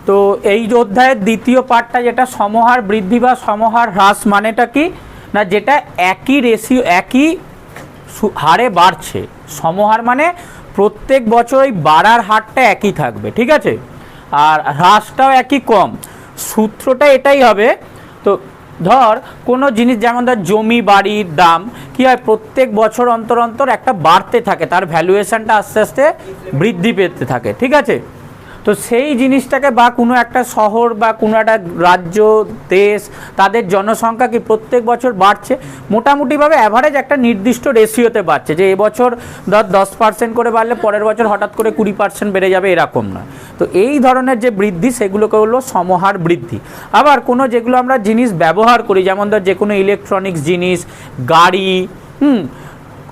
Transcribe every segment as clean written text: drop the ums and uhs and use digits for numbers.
তো এই অধ্যায়ের দ্বিতীয় পার্টটা যেটা সমহার বৃদ্ধি বা সমহার হ্রাস মানেটা কি না, যেটা একই রেশিও একই হারে বাড়ছে। সমহার মানে প্রত্যেক বছর ওই বাড়ার হারটা একই থাকবে, ঠিক আছে, আর হ্রাসটাও একই কম। সূত্রটা এটাই হবে। তো ধর কোনো জিনিস, যেমন ধর জমি বাড়ির দাম কী হয়, প্রত্যেক বছর অন্তর অন্তর একটা বাড়তে থাকে, তার ভ্যালুয়েশনটা আস্তে আস্তে বৃদ্ধি পেতে থাকে, ঠিক আছে। তো সেই জিনিসটাকে বা কোনো একটা শহর বা কোনো একটা রাজ্য দেশ, তাদের জনসংখ্যা কি প্রত্যেক বছর বাড়ছে, মোটামুটিভাবে অ্যাভারেজ একটা নির্দিষ্ট রেশিওতে বাড়ছে, যে এবছর 10% করে বাড়লে পরের বছর হঠাৎ করে 20% বেড়ে যাবে, এরকম না। তো এই ধরনের যে বৃদ্ধি সেগুলোকে হলো সমহার বৃদ্ধি। আবার কোনো যেগুলো আমরা জিনিস ব্যবহার করি, যেমন ধর যে কোনো ইলেকট্রনিক্স জিনিস, গাড়ি,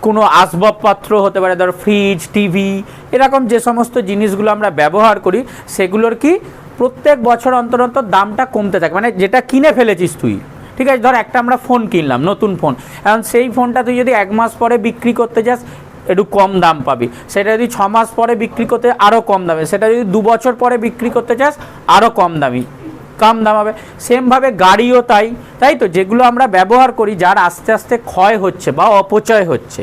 কোনো আসবাবপত্র হতে পারে, ধর ফ্রিজ, টিভি, এরকম যে সমস্ত জিনিসগুলো আমরা ব্যবহার করি সেগুলোর কি প্রত্যেক বছর অন্তর অন্তর দামটা কমতে থাকে, মানে যেটা কিনে ফেলেছিস তুই, ঠিক আছে, ধর একটা আমরা ফোন কিনলাম, নতুন ফোন, এখন সেই ফোনটা তুই যদি 1 মাস পরে বিক্রি করতে যাস একটু কম দাম পাবি, সেটা যদি 6 মাস পরে বিক্রি করতে আরও কম দামে, সেটা যদি 2 বছর পরে বিক্রি করতে চাস আরও কম দাম হবে। সেমভাবে গাড়িও তাই তো, যেগুলো আমরা ব্যবহার করি যার আস্তে আস্তে ক্ষয় হচ্ছে বা অপচয় হচ্ছে,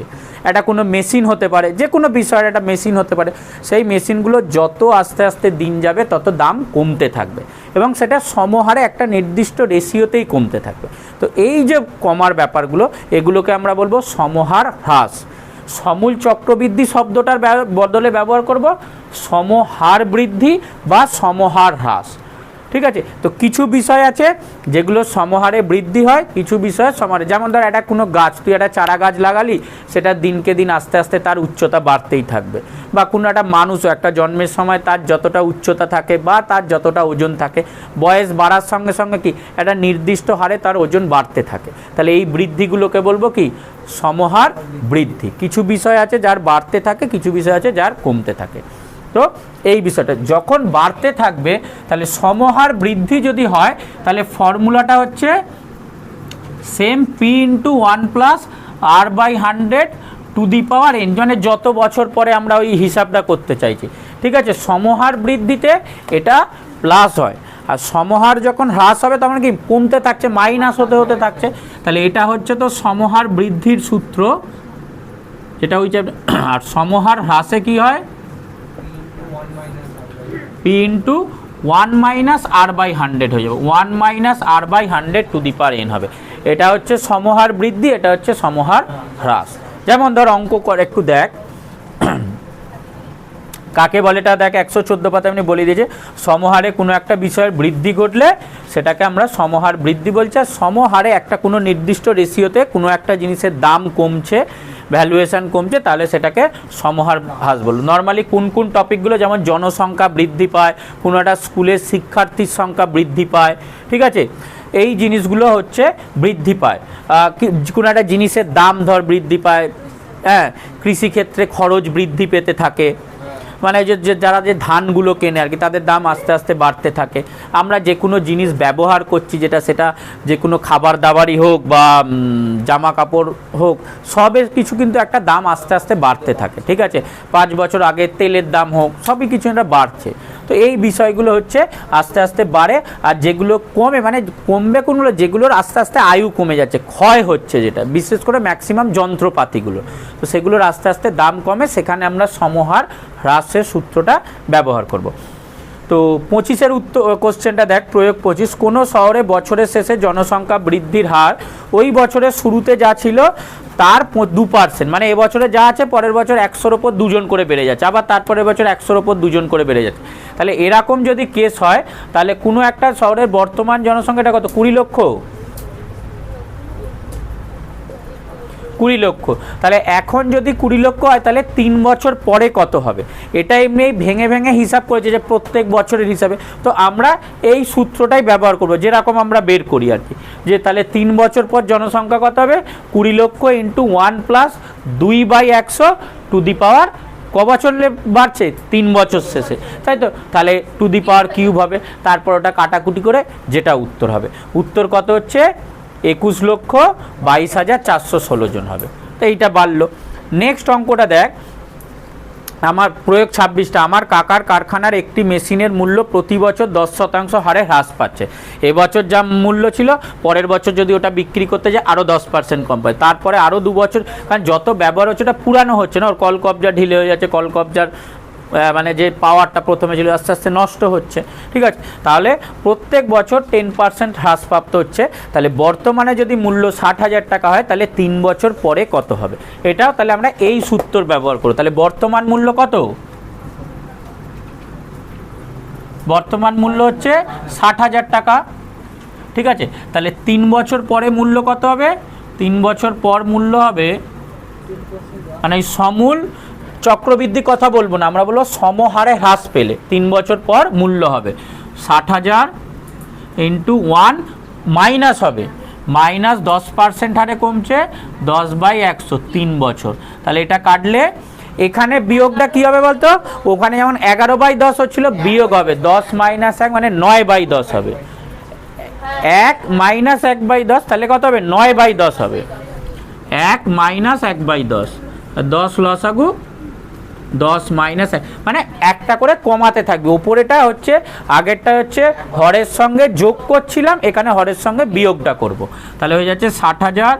এটা কোনো মেশিন হতে পারে, যে কোনো বিষয়ের একটা মেশিন হতে পারে, সেই মেশিনগুলো যত আস্তে আস্তে দিন যাবে তত দাম কমতে থাকবে এবং সেটা সমহারে একটা নির্দিষ্ট রেশিওতেই কমতে থাকবে। তো এই যে কমার ব্যাপারগুলো, এগুলোকে আমরা বলবো সমহার হ্রাস। সমূল চক্রবৃদ্ধি শব্দটার বদলে ব্যবহার করব সমহার বৃদ্ধি বা সমহার হ্রাস, ঠিক আছে। তো কিছু বিষয় আছে যেগুলো সমহারে বৃদ্ধি হয়, কিছু বিষয় সমহারে, যেমন ধর একটা কোনো গাছ, তুই একটা চারা গাছ লাগালি, সেটা দিনকে দিন আস্তে আস্তে তার উচ্চতা বাড়তেই থাকবে, বা কোনো একটা মানুষও একটা জন্মের সময় তার যতটা উচ্চতা থাকে বা তার যতটা ওজন থাকে, বয়স বাড়ার সঙ্গে সঙ্গে কি একটা নির্দিষ্ট হারে তার ওজন বাড়তে থাকে, তাহলে এই বৃদ্ধিগুলোকে বলবো কি সমহার বৃদ্ধি। কিছু বিষয় আছে যার বাড়তে থাকে, কিছু বিষয় আছে যার কমতে থাকে। তো এই বিষয়টা যখন বাড়তে থাকবে, তাহলে সমহার বৃদ্ধি যদি হয়, তাহলে ফর্মুলাটা হচ্ছে same P into 1 + r/100 to the power n, মানে যত বছর পরে আমরা ওই হিসাবটা করতে চাইছি, ঠিক আছে। সমহার বৃদ্ধিতে এটা প্লাস হয়, আর সমহার যখন হ্রাস হবে তখন কি কমতে থাকছে, মাইনাস হতে থাকছে, তাহলে এটা হচ্ছে তো সমহার বৃদ্ধির সূত্র, যেটা হচ্ছে। আর সমহার হ্রাসে কি হয়, p ইন্টু 1 - r/100 হয়ে যাবে, 1 - r/100 to the power n হবে। এটা হচ্ছে সমহার বৃদ্ধি, এটা হচ্ছে সমহার হ্রাস। যেমন ধর অঙ্ক করে একটু দেখ কাকে বলে, এটা দেখ 114 পাতা আমি বলে দিয়েছি, সমহারে কোনো একটা বিষয়ের বৃদ্ধি ঘটলে সেটাকে আমরা সমহার বৃদ্ধি বলছি। আর সমহারে একটা কোনো নির্দিষ্ট রেশিওতে কোনো একটা জিনিসের দাম কমছে, ভ্যালুয়েশন কমছে, তাহলে সেটাকে সমহার হ্রাস বলবো। নর্মালি কোন টপিকগুলো, যেমন জনসংখ্যা বৃদ্ধি পায়, কোনো একটা স্কুলের শিক্ষার্থীর সংখ্যা বৃদ্ধি পায়, ঠিক আছে, এই জিনিসগুলো হচ্ছে বৃদ্ধি পায়। কোনো একটা জিনিসের দাম ধর বৃদ্ধি পায়, হ্যাঁ, কৃষিক্ষেত্রে খরচ বৃদ্ধি পেতে থাকে, মানে যে যারা যে ধানগুলো কেনে আর কি, তাদের দাম আস্তে আস্তে বাড়তে থাকে। আমরা যে কোনো জিনিস ব্যবহার করছি, সেটা যে কোনো খাবার দাবারই হোক বা জামা কাপড় হোক, সবের কিছু কিন্তু একটা দাম আস্তে আস্তে বাড়তে থাকে, ঠিক আছে। 5 বছর আগে তেলের দাম হোক, সবই কিছু একটা বাড়ছে। তো এই বিষয়গুলো হচ্ছে আস্তে আস্তে বাড়ে, আর যেগুলো কমে, মানে কমবে কোনগুলো, যেগুলোর আস্তে আস্তে আয়ু কমে যাচ্ছে, ক্ষয় হচ্ছে, যেটা বিশেষ করে ম্যাক্সিমাম যন্ত্রপাতিগুলো, তো সেগুলোর আস্তে আস্তে দাম কমে, সেখানে আমরা সমহার হ্রাসের সূত্রটা ব্যবহার করব। তো 25-এর উত্তর কোশ্চেনটা দেখ, প্রয়োগ 25, কোনো শহরে বছরের শেষে জনসংখ্যা বৃদ্ধির হার ওই বছরের শুরুতে যা ছিল তার 2%, মানে এবছরে যা আছে পরের বছর 100-র ওপর 2 জন করে বেড়ে যাচ্ছে, আবার তারপরের বছর 100-র ওপর 2 জন করে বেড়ে যাচ্ছে। তাহলে এরকম যদি কেস হয়, তাহলে কোনো একটা শহরের বর্তমান জনসংখ্যাটা কত, 20 লক্ষ, 20 লক্ষ। তাহলে এখন যদি 20 লক্ষ হয়, তাহলে 3 বছর পরে কত হবে, এটা এমনি ভেঙে ভেঙে হিসাব করেছে যে প্রত্যেক বছরের হিসাবে। তো আমরা এই সূত্রটাই ব্যবহার করব, যেরকম আমরা বের করি আর কি, যে তাহলে 3 বছর পর জনসংখ্যা কত হবে, 20 লক্ষ ইন্টু 1 + 2/100 টু দি পাওয়ার ক বছর বাড়ছে, 3 বছর শেষে, তাই তো। তাহলে টু দি পাওয়ার কিউব হবে, তারপর ওটা কাটাকুটি করে যেটা উত্তর হবে, উত্তর কত হচ্ছে 21,22,416 জন হবে। তো এইটা বাড়লো। নেক্সট অঙ্কটা দেখ, আমার প্রয়োগ 26টা, আমার কাকার কারখানার একটি মেশিনের মূল্য প্রতি বছর 10% হারে হ্রাস পাচ্ছে। এবছর যা মূল্য ছিল পরের বছর যদি ওটা বিক্রি করতে যায় আরও 10% কম পায়, তারপরে আরও 2 বছর, কারণ যত ব্যবহার হচ্ছে ওটা পুরানো হচ্ছে না, ওর কলকবজা ঢিলে হয়ে যাচ্ছে, কলকবজার মানে যে পাওয়ারটা প্রথমে ছিল আস্তে আস্তে নষ্ট হচ্ছে, ঠিক আছে। তাহলে প্রত্যেক বছর 10% হ্রাসপ্রাপ্ত হচ্ছে। তাহলে বর্তমানে যদি মূল্য 60,000 টাকা হয় তাহলে 3 বছর পরে কত হবে, এটাও তাহলে আমরা এই সূত্র ব্যবহার করব। তাহলে বর্তমান মূল্য কত? বর্তমান মূল্য হচ্ছে 60,000 টাকা, ঠিক আছে। তাহলে 3 বছর পরে মূল্য কত হবে? 3 বছর পর মূল্য হবে, মানে এই সমূল চক্রবৃদ্ধি কথা বলবো না, আমরা বলবো সমহারে হ্রাস পেলে 3 বছর পর মূল্য হবে 60,000 ইন্টু 1 মাইনাস হবে মাইনাস 10% হারে কমছে 10/100 3 বছর। তাহলে এটা কাটলে এখানে বিয়োগটা কি হবে বলতো? ওখানে যেমন 11/10 হচ্ছিল, বিয়োগ হবে 10 - 1 মানে 9/10 হবে। 1 - 1/10 তাহলে কত হবে? 9/10 হবে। 1 - 1/10, 10 লসাগু 10 - 1 মানে একটা করে কমাতে থাকবে। উপরেটা হচ্ছে, আগেরটা হচ্ছে হরের সঙ্গে যোগ করছিলাম, এখানে হরের সঙ্গে বিয়োগটা করব। তাহলে হয়ে যাচ্ছে 60,000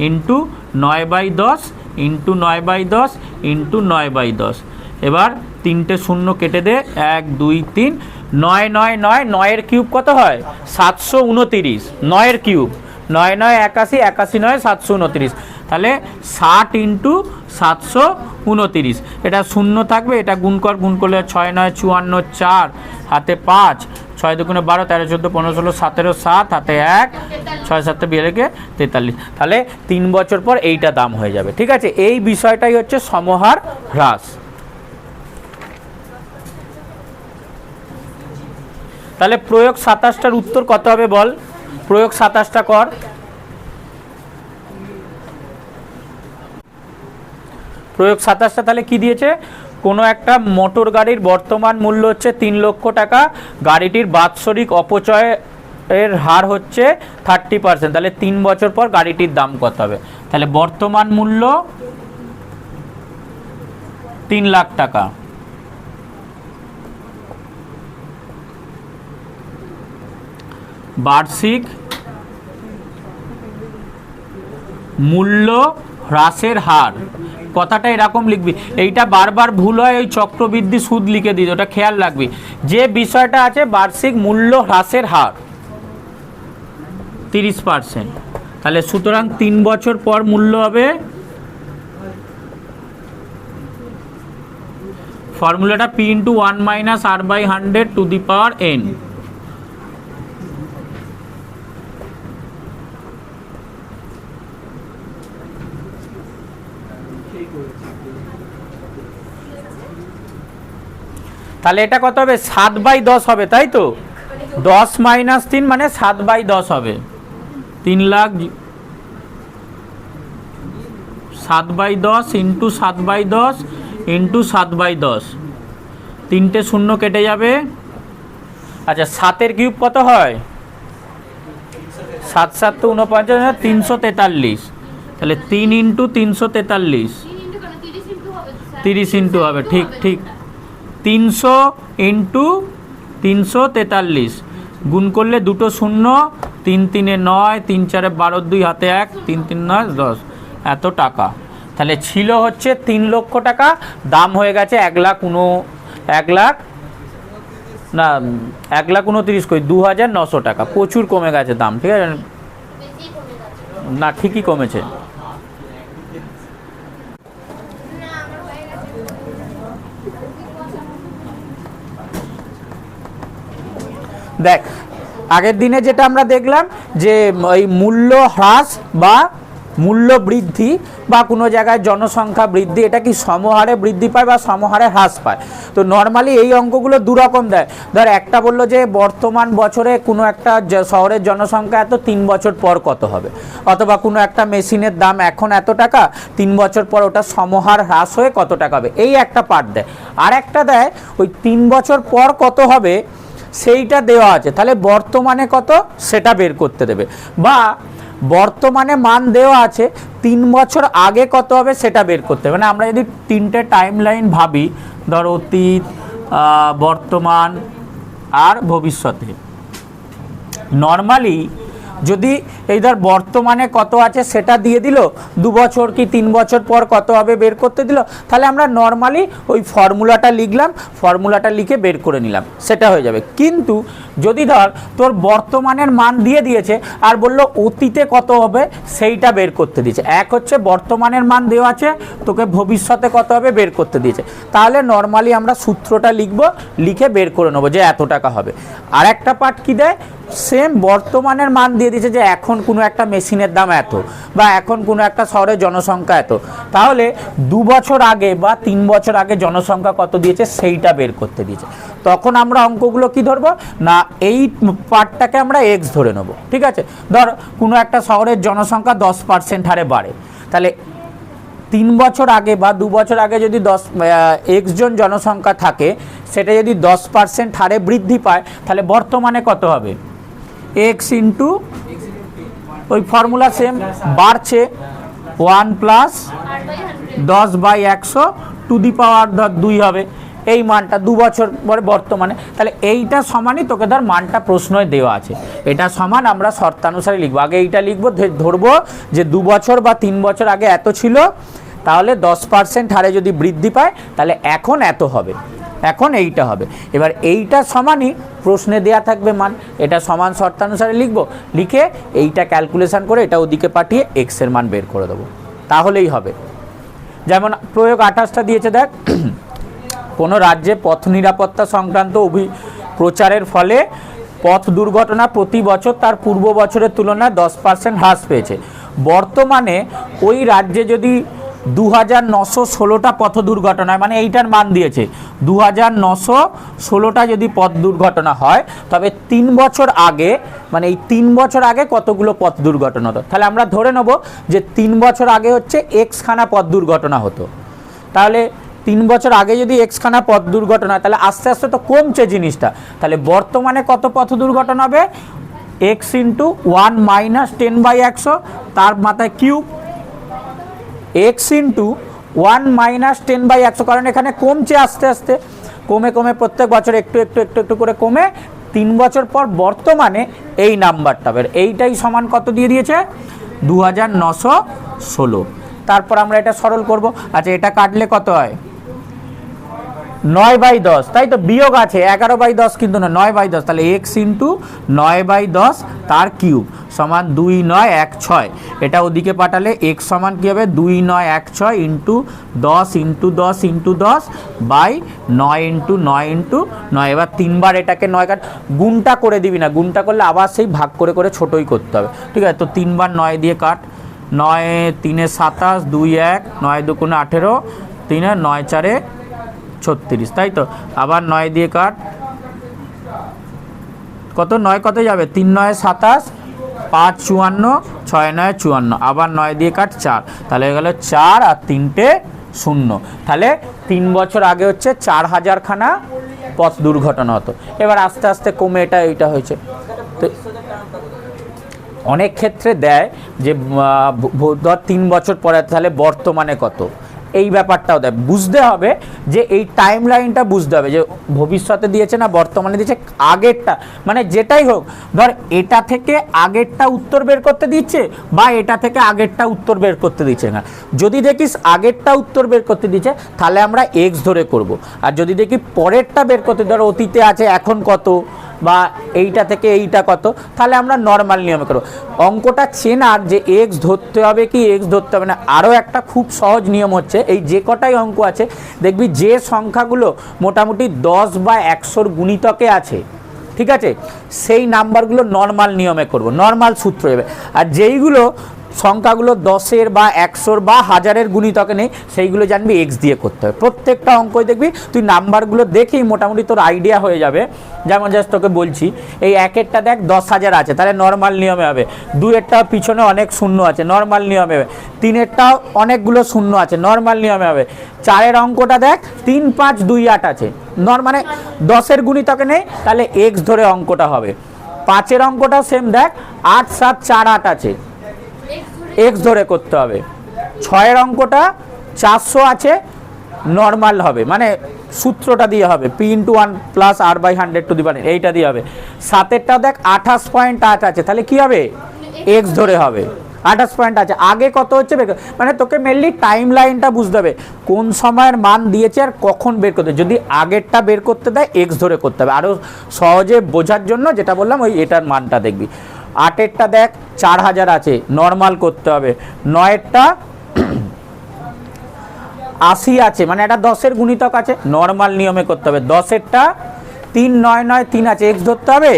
ইন্টু 9/10 ইন্টু 9/10 ইন্টু 9/10। এবার 3টে শূন্য কেটে দে, 1 2 3, 9 9 9, 9 কিউব কত হয়? 729, 9 কিউব 9 9 81, 81 9 729। তাহলে 60 ইন্টু 729, এটা শূন্য থাকবে, এটা গুণ করলে 6 9 54, 4 হাতে 5, 6 2 12, 13 14 15 16 17, 7 হাতে 1, 6 7 42 43। তাহলে 3 বছর পর এইটা দাম হয়ে যাবে, ঠিক আছে। এই বিষয়টাই হচ্ছে সমহার হ্রাস। তাহলে প্রয়োগ 27টার উত্তর কত হবে বল? প্রয়োগ 27টা কর। প্রয়োগ 27টা তাহলে কি দিয়েছে? কোনো একটা মোটর গাড়ির বর্তমান মূল্য হচ্ছে 3 লক্ষ টাকা, গাড়িটির বাৎসরিক অপচয়ের হার হচ্ছে 30%। তাহলে 3 বছর পর গাড়িটির দাম কত হবে? তাহলে বর্তমান মূল্য 3 লাখ টাকা, বার্ষিক মূল্য হ্রাসের হার, কথাটা এরকম লিখবি। এইটা বারবার ভুল হয়, ওই চক্রবৃদ্ধি সুদ লিখে দিই, ওটা খেয়াল রাখবি। যে বিষয়টা আছে বার্ষিক মূল্য হ্রাসের হার 30%। তাহলে সুতরাং 3 বছর পর মূল্য হবে, ফর্মুলাটা P × 1 - R/100 to the power n। তাহলে এটা কত হবে? 7/10 হবে, তাই তো? 10 - 3 মানে 7/10 হবে। 3 লাখ 7/10 ইন্টু 7/10 ইন্টু 7/10, 3টে শূন্য কেটে যাবে। আচ্ছা, 7-এর কিউব কত হয়? 7 7 49, 343। তাহলে 3 ইন্টু 343, 30 ইন্টু হবে, ঠিক ঠিক 300 ইন্টু 343, গুণ করলে দুটো শূন্য, 3 3 9, 3 4 12, 2 হাতে 1, 3 3 9 10, এত টাকা। তাহলে ছিল হচ্ছে 3 লক্ষ টাকা, দাম হয়ে গেছে 1,29,000 টাকা। প্রচুর কমে গেছে দাম, ঠিক আছে না? ঠিকই কমেছে। দেখ, আগের দিনে যেটা আমরা দেখলাম যে এই মূল্য হ্রাস বা মূল্য বৃদ্ধি বা কোনো জায়গায় জনসংখ্যা বৃদ্ধি, এটা কি সমহারে বৃদ্ধি পায় বা সমহারে হ্রাস পায়? তো নর্মালি এই অঙ্কগুলো দুরকম দেয়। ধর একটা বললো যে বর্তমান বছরে কোনো একটা শহরের জনসংখ্যা এত, 3 বছর পর কত হবে, অথবা কোনো একটা মেশিনের দাম এখন এত টাকা, 3 বছর পর ওটা সমহার হ্রাস হয়ে কত টাকা হবে, এই একটা পার্ট দেয়। আর একটা দেয় ওই 3 বছর পর কত হবে সেইটা দেওয়া আছে, তাহলে বর্তমানে কত সেটা বের করতে দেবে। বা বর্তমানে মান দেওয়া আছে, 3 বছর আগে কত হবে সেটা বের করতে হবে। মানে আমরা যদি 3টে টাইম লাইন ভাবি, ধর অতীত, বর্তমান আর ভবিষ্যতে, নর্মালি যদি এই ধর বর্তমানে কত আছে সেটা দিয়ে দিল, 2 বছর কি 3 বছর পর কত হবে বের করতে দিল, তাহলে আমরা নর্মালি ওই ফর্মুলাটা লিখলাম, ফর্মুলাটা লিখে বের করে নিলাম, সেটা হয়ে যাবে। কিন্তু যদি ধর তোর বর্তমানের মান দিয়ে দিয়েছে আর বললো অতীতে কত হবে সেইটা বের করতে দিয়েছে, এক হচ্ছে বর্তমানের মান দেওয়া আছে, তোকে ভবিষ্যতে কত হবে বের করতে দিয়েছে, তাহলে নর্মালি আমরা সূত্রটা লিখব, লিখে বের করে নেবো যে এত টাকা হবে। আর একটা পার্ট কি দেয়, সেম বর্তমানের মান দিয়ে দিয়েছে যে এখন কোনো একটা মেশিনের দাম এত, বা এখন কোনো একটা শহরের জনসংখ্যা এত, তাহলে 2 বছর আগে বা 3 বছর আগে জনসংখ্যা কত দিয়েছে সেইটা বের করতে দিয়েছে। তখন আমরা অঙ্কগুলো কি ধরবো না, এই পার্টটাকে আমরা এক্স ধরে নেব। ঠিক আছে, ধর কোনো একটা শহরের জনসংখ্যা 10% হারে বাড়ে, তাহলে 3 বছর আগে বা 2 বছর আগে যদি এক্স জন জনসংখ্যা থাকে, সেটা যদি 10% হারে বৃদ্ধি পায়, তাহলে বর্তমানে কত হবে, এক্স ইন্টু ওই ফর্মুলা সেম, বাড়ছে 1 প্লাস 10/100 টু দি পাওয়ার ধর 2 হবে, এই মানটা 2 বছর পরে বর্তমানে, তাহলে এইটা সমানই তোকে ধর মানটা প্রশ্নয় দেওয়া আছে, এটা সমান আমরা শর্তানুসারে লিখবো। আগে এইটা লিখবো, ধরবো যে 2 বছর বা 3 বছর আগে এত ছিল, তাহলে 10% হারে যদি বৃদ্ধি পায় তাহলে এখন এত হবে, এখন এইটা হবে। এবার এইটা সমানই প্রশ্নে দেয়া থাকবে মান, এটা সমান শর্তানুসারে লিখবো, লিখে এইটা ক্যালকুলেশন করে এটা ওদিকে পাঠিয়ে এক্স এর মান বের করে দেবো, তাহলেই হবে। যেমন প্রয়োগ 28টা দিয়েছে দেখ, কোনো রাজ্যে পথ নিরাপত্তা সংক্রান্ত প্রচারের ফলে পথ দুর্ঘটনা প্রতি বছর তার পূর্ব বছরের তুলনায় 10% হ্রাস পেয়েছে। বর্তমানে ওই রাজ্যে যদি 2916টা পথ দুর্ঘটনায়, মানে এইটার মান দিয়েছে 2916টা যদি পথ দুর্ঘটনা হয়, তবে 3 বছর আগে, মানে এই 3 বছর আগে কতগুলো পথ দুর্ঘটনা হতো, তাহলে আমরা ধরে নেব যে 3 বছর আগে হচ্ছে এক্স খানা পথ দুর্ঘটনা হতো। তাহলে 3 বছর আগে যদি এক্স খানা পথ দুর্ঘটনা, তাহলে আস্তে আস্তে তো কমছে জিনিসটা, তাহলে বর্তমানে কত পথ দুর্ঘটনা হবে, এক্স ইন্টু 1 মাইনাস 10/100, তার মাথায় কিউব, এক্স ইন্টু 1 মাইনাস 10/100, কারণ এখানে কমছে আস্তে আস্তে, কমে কমে প্রত্যেক বছর একটু একটু একটু একটু করে কমে 3 বছর পর বর্তমানে এই নাম্বারটা হবে, এইটাই সমান কত দিয়ে দিয়েছে 2916। তারপর আমরা এটা সরল করব। আচ্ছা, এটা কাটলে কত হয়, 9/10, তাই তো, বিয়োগ আছে 11/10 কিন্তু না, 9/10, তাহলে এক্স ইন্টু 9/10 তার কিউব সমান 2916। এটা ওদিকে পাঠালে এক্স সমান কী হবে, 2916 into 10 into 10 into 10 by 9 into 9 into 9। এবার 3 বার এটাকে 9 কাট, গুণটা করে দিবি না, গুণটা করলে আবার সেই ভাগ করে করে ছোটোই করতে হবে। ঠিক আছে, তো 3 বার 9 দিয়ে কাট, 9 3 27, 2 1, 9 2 18, 3 9 4 36, তাই তো, আবার 9 দিয়ে কাট, কত 9 কত যাবে, 3 9 27, 5 54, 6 9 54, আবার 9 দিয়ে কাট 4, তাহলে হয়ে গেল 4 আর 3টে 0। তাহলে 3 বছর আগে হচ্ছে 4000 খানা পথ দুর্ঘটনা হতো, এবার আস্তে আস্তে কমে এইটা হয়েছে। তো অনেক ক্ষেত্রে দেয় যে ধর 3 বছর পরে তাহলে বর্তমানে কত, এই ব্যাপারটাও দেয়, বুঝতে হবে যে এই টাইম লাইনটা বুঝতে হবে যে ভবিষ্যতে দিয়েছে না বর্তমানে দিয়েছে, আগেরটা মানে যেটাই হোক, ধর এটা থেকে আগেরটা উত্তর বের করতে দিচ্ছে বা এটা থেকে আগেরটা উত্তর বের করতে দিচ্ছে না। যদি দেখিস আগেরটা উত্তর বের করতে দিচ্ছে তাহলে আমরা এক্স ধরে করব, আর যদি দেখি পরেরটা বের করতে, ধর অতীতে আছে এখন কত বা এইটা থেকে এইটা কত, তাহলে আমরা নর্মাল নিয়মে করব। অঙ্কটা চেনার যে এক্স ধরতে হবে কি এক্স ধরতে হবে না, আরও একটা খুব সহজ নিয়ম হচ্ছে, এই যে কটাই অঙ্ক আছে দেখবি যে সংখ্যাগুলো মোটামুটি 10 বা 100-র গুণিতকে আছে, ঠিক আছে, সেই নাম্বারগুলো নর্মাল নিয়মে করব, নর্মাল সূত্র হবে। আর যেইগুলো সংখ্যাগুলো 10-এর বা 100-র বা 1000-এর গুণিতকে নেই, সেইগুলো জানবি এক্স দিয়ে করতে হবে। প্রত্যেকটা অঙ্কই দেখবি তুই নাম্বারগুলো দেখেই মোটামুটি তোর আইডিয়া হয়ে যাবে। যেমন জাস্ট তোকে বলছি, এই 1-এরটা দেখ 10,000 আছে, তাহলে নর্মাল নিয়মে হবে। 2-এরটাও পিছনে অনেক শূন্য আছে, নর্মাল নিয়মে হবে। 3-এরটাও অনেকগুলো শূন্য আছে, নর্মাল নিয়মে হবে। 4-এর অঙ্কটা দেখ 3 5 2 8 আছে, মানে 10-এর গুণিতকে নেই, তাহলে এক্স ধরে অঙ্কটা হবে। 5-এর অঙ্কটা সেম দেখ 8 7 4 8 আছে, এক্স ধরে করতে হবে। 6-এর অঙ্কটা 400 আছে, নর্মাল হবে, মানে সূত্রটা দিয়ে হবে p×1 প্লাস r/100 এইটা দিয়ে হবে। 7-এরটা দেখ 28.8 আছে, তাহলে কি হবে, এক্স ধরে হবে। 28 পয়েন্ট আছে, আগে কত হচ্ছে মানে তোকে মেনলি টাইম লাইনটা বুঝতে হবে, কোন সময়ের মান দিয়েছে আর কখন বের করতে। যদি আগেরটা বের করতে দেয় এক্স ধরে করতে হবে, আরও সহজে বোঝার জন্য যেটা বললাম ওই এটার মানটা দেখবি। 8-এরটা দেখ 4000 আছে, নর্মাল করতে হবে। 9-এরটা 80 আছে, মানে এটা 10-এর গুণিতক আছে, নর্মাল নিয়মে করতে হবে। 10-এরটা 3993 আছে, এক্স ধরতে হবে,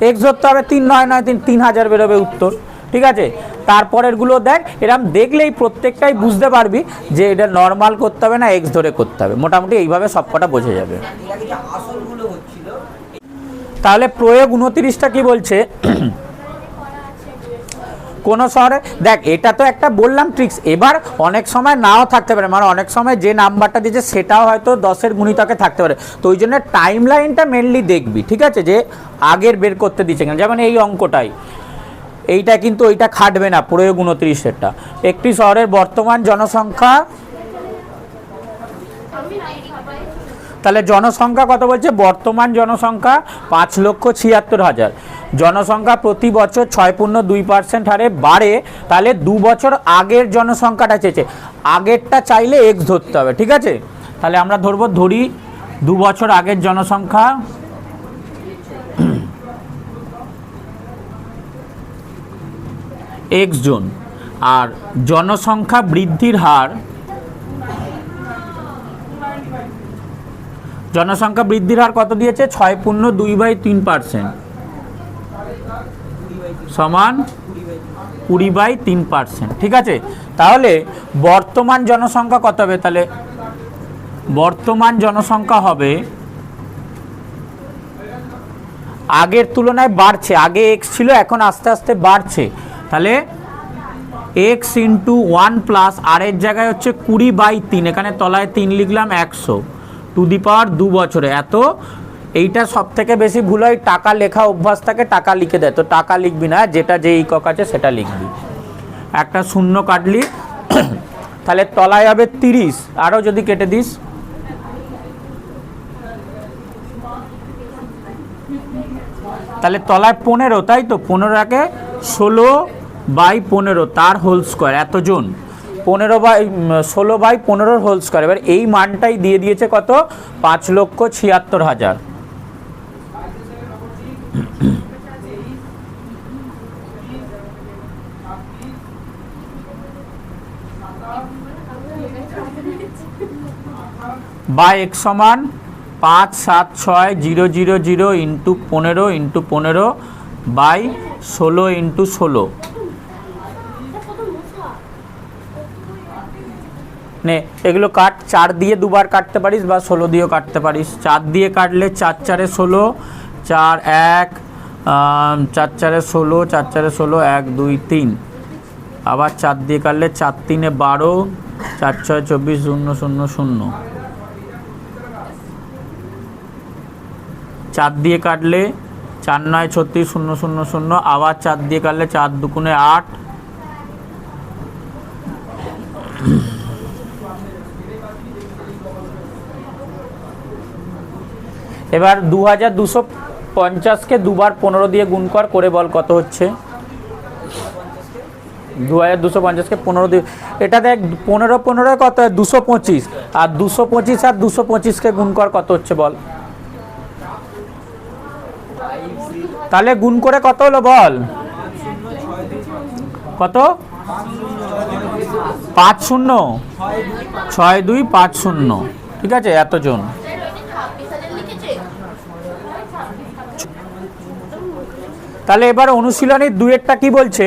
এক্স ধরতে হবে 3993, 3000 বেরোবে উত্তর। ঠিক আছে, তারপরের গুলো দেখ, এরকম দেখলেই প্রত্যেকটাই বুঝতে পারবি যে এটা নর্মাল করতে হবে না এক্স ধরে করতে হবে, মোটামুটি এইভাবে সবকটা বোঝা যাবে। তাহলে প্রয়োগ 29টা কি বলছে, কোন শহরে, দেখ এটা তো একটা বললাম ট্রিক্স, এবার অনেক সময় নাও থাকতে পারে, মানে অনেক সময় যে নাম্বারটা দিয়েছে সেটাও হয়তো 10-এর গুণিতকে থাকতে পারে, তো ওই জন্য টাইম লাইনটা মেনলি দেখবি। ঠিক আছে, যে আগের বের করতে দিচ্ছে কেন, যেমন এই অঙ্কটাই, এইটা কিন্তু ওইটা খাটবে না, প্রয়োগ 29-এরটা। একটি শহরের বর্তমান জনসংখ্যা, তাহলে জনসংখ্যা কত বলছে, বর্তমান জনসংখ্যা 5,76,000। জনসংখ্যা প্রতি বছর 6.2% হারে বাড়ে, তাহলে 2 বছর আগের জনসংখ্যাটা চেয়েছে, আগেরটা চাইলে এক্স ধরতে হবে। ঠিক আছে, তাহলে আমরা ধরি 2 বছর আগের জনসংখ্যা, এক্স জন, আর জনসংখ্যা বৃদ্ধির হার, জনসংখ্যা বৃদ্ধির হার কত দিয়েছে, 6.2/3% সমান 20/3%। ঠিক আছে, তাহলে বর্তমান জনসংখ্যা কত হবে, তাহলে বর্তমান জনসংখ্যা হবে, আগের তুলনায় বাড়ছে, আগে এক্স ছিল এখন আস্তে আস্তে বাড়ছে, তাহলে এক্স ইন্টু 1 প্লাস আর এর জায়গায় হচ্ছে 20/3, এখানে তলায় 3 লিখলাম, 100 2 বছরে এত। এইটা সব থেকে বেশি ভুল হয়, টাকা লেখা অভ্যাস থাকে, টাকা লিখে দেয়, তো টাকা লিখবি না, যেটা যে একক আছে সেটা লিখবি। একটা শূন্য কাটলি, তাহলে তলায় হবে 30, আরও যদি কেটে দিস, তাহলে তলায় 15, তাই তো 15 16/15 তার হোল স্কোয়ার, এতজন 16/15 হোল স্কোয়ার। এবার এই মানটাই দিয়ে দিয়েছে কত, 5,76,000। বা এক সমান 5,7,6,0,0,0 ইন্টু 15/16 নে, এগুলো কাট, 4 দিয়ে দুবার কাটতে পারিস বা 16 দিয়েও কাটতে পারিস। 4 দিয়ে কাটলে 4 4 16, 4 1 4 4 16, 4 4 16 1 2 3, আবার 4 দিয়ে কাটলে 4 3 12, 4 6 24 0 0 0, 4 দিয়ে কাটলে 4 9 36 0 0 0, আবার 4 দিয়ে কাটলে 4 2 8। এবার 2250-কে দুবার 15 দিয়ে গুণ করে বল কত হচ্ছে, 2250-কে 15 দিয়ে, এটা দেখ 15 15 কত হয় 225, আর 225 আর 225-কে গুণ কত হচ্ছে বল, তাহলে গুণ করে কত হলো বল, কত 506250, ঠিক আছে, এতজন। তাহলে এবার অনুশীলনী 2-এরটা কি বলছে,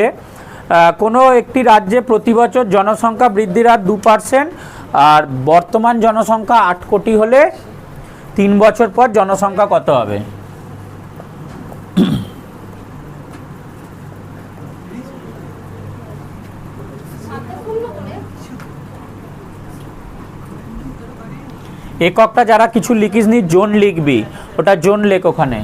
কোনো একটি রাজ্যে প্রতি বছর জনসংখ্যা বৃদ্ধির হার 2%, আর বর্তমান জনসংখ্যা 8 কোটি হলে 3 বছর পর জনসংখ্যা কত হবে। এককটা যারা কিছু লিখিস নি, জোন লিখবি, ওটা জোন লেখ ওখানে।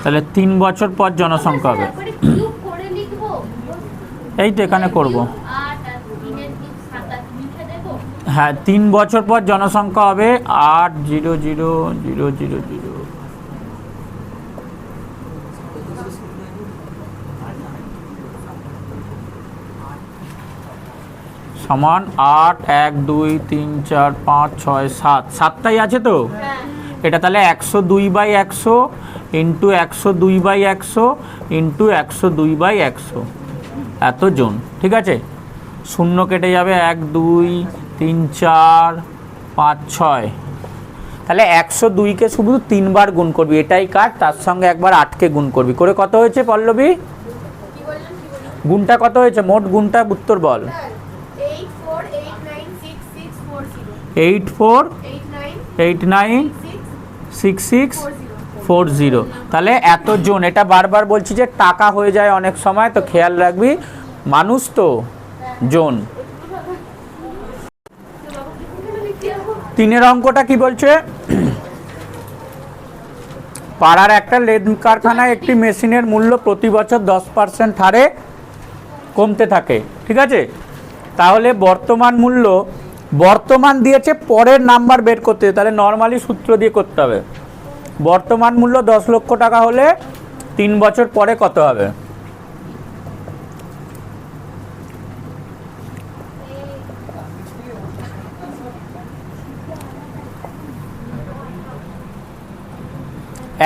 তাহলে 3 বছর পর জনসংখ্যা হবে, এই তো এখানে করব। হ্যাঁ 3 বছর পর জনসংখ্যা হবে 8,0,0,0,0,0 সমান 8, 1, 2, 3, 4, 5, 6, 7, 7টাই আছে তো। এটা তাহলে 102/100 ইন্টু 102/100 ইন্টু 102/100 এত জন, ঠিক আছে। শূন্য কেটে যাবে 1, 2, 3, 4, 5, 6, তাহলে 102কে শুধু 3 বার গুণ করবি, এটাই কাট, তার সঙ্গে একবার 8কে গুণ করবি, করে কত হয়েছে পল্লবী? গুণটা কত হয়েছে মোট গুণটা উত্তর বল। 84896640। তাহলে এত জন, এটা বারবার বলছি যে টাকা হয়ে যায় অনেক সময়, তো খেয়াল রাখবি, মানুষ তো জন। 3 অঙ্কটা কি বলছে? পাড়ার একটা লেদ কারখানায় একটি মেশিনের মূল্য প্রতি বছর 10% হারে কমতে থাকে, ঠিক আছে। তাহলে বর্তমান মূল্য, বর্তমান দিয়েছে, পরের নাম্বার বের করতে, তাহলে নর্মালি সূত্র দিয়ে করতে হবে। বর্তমান মূল্য 10 লক্ষ টাকা হলে 3 বছর পরে কত হবে?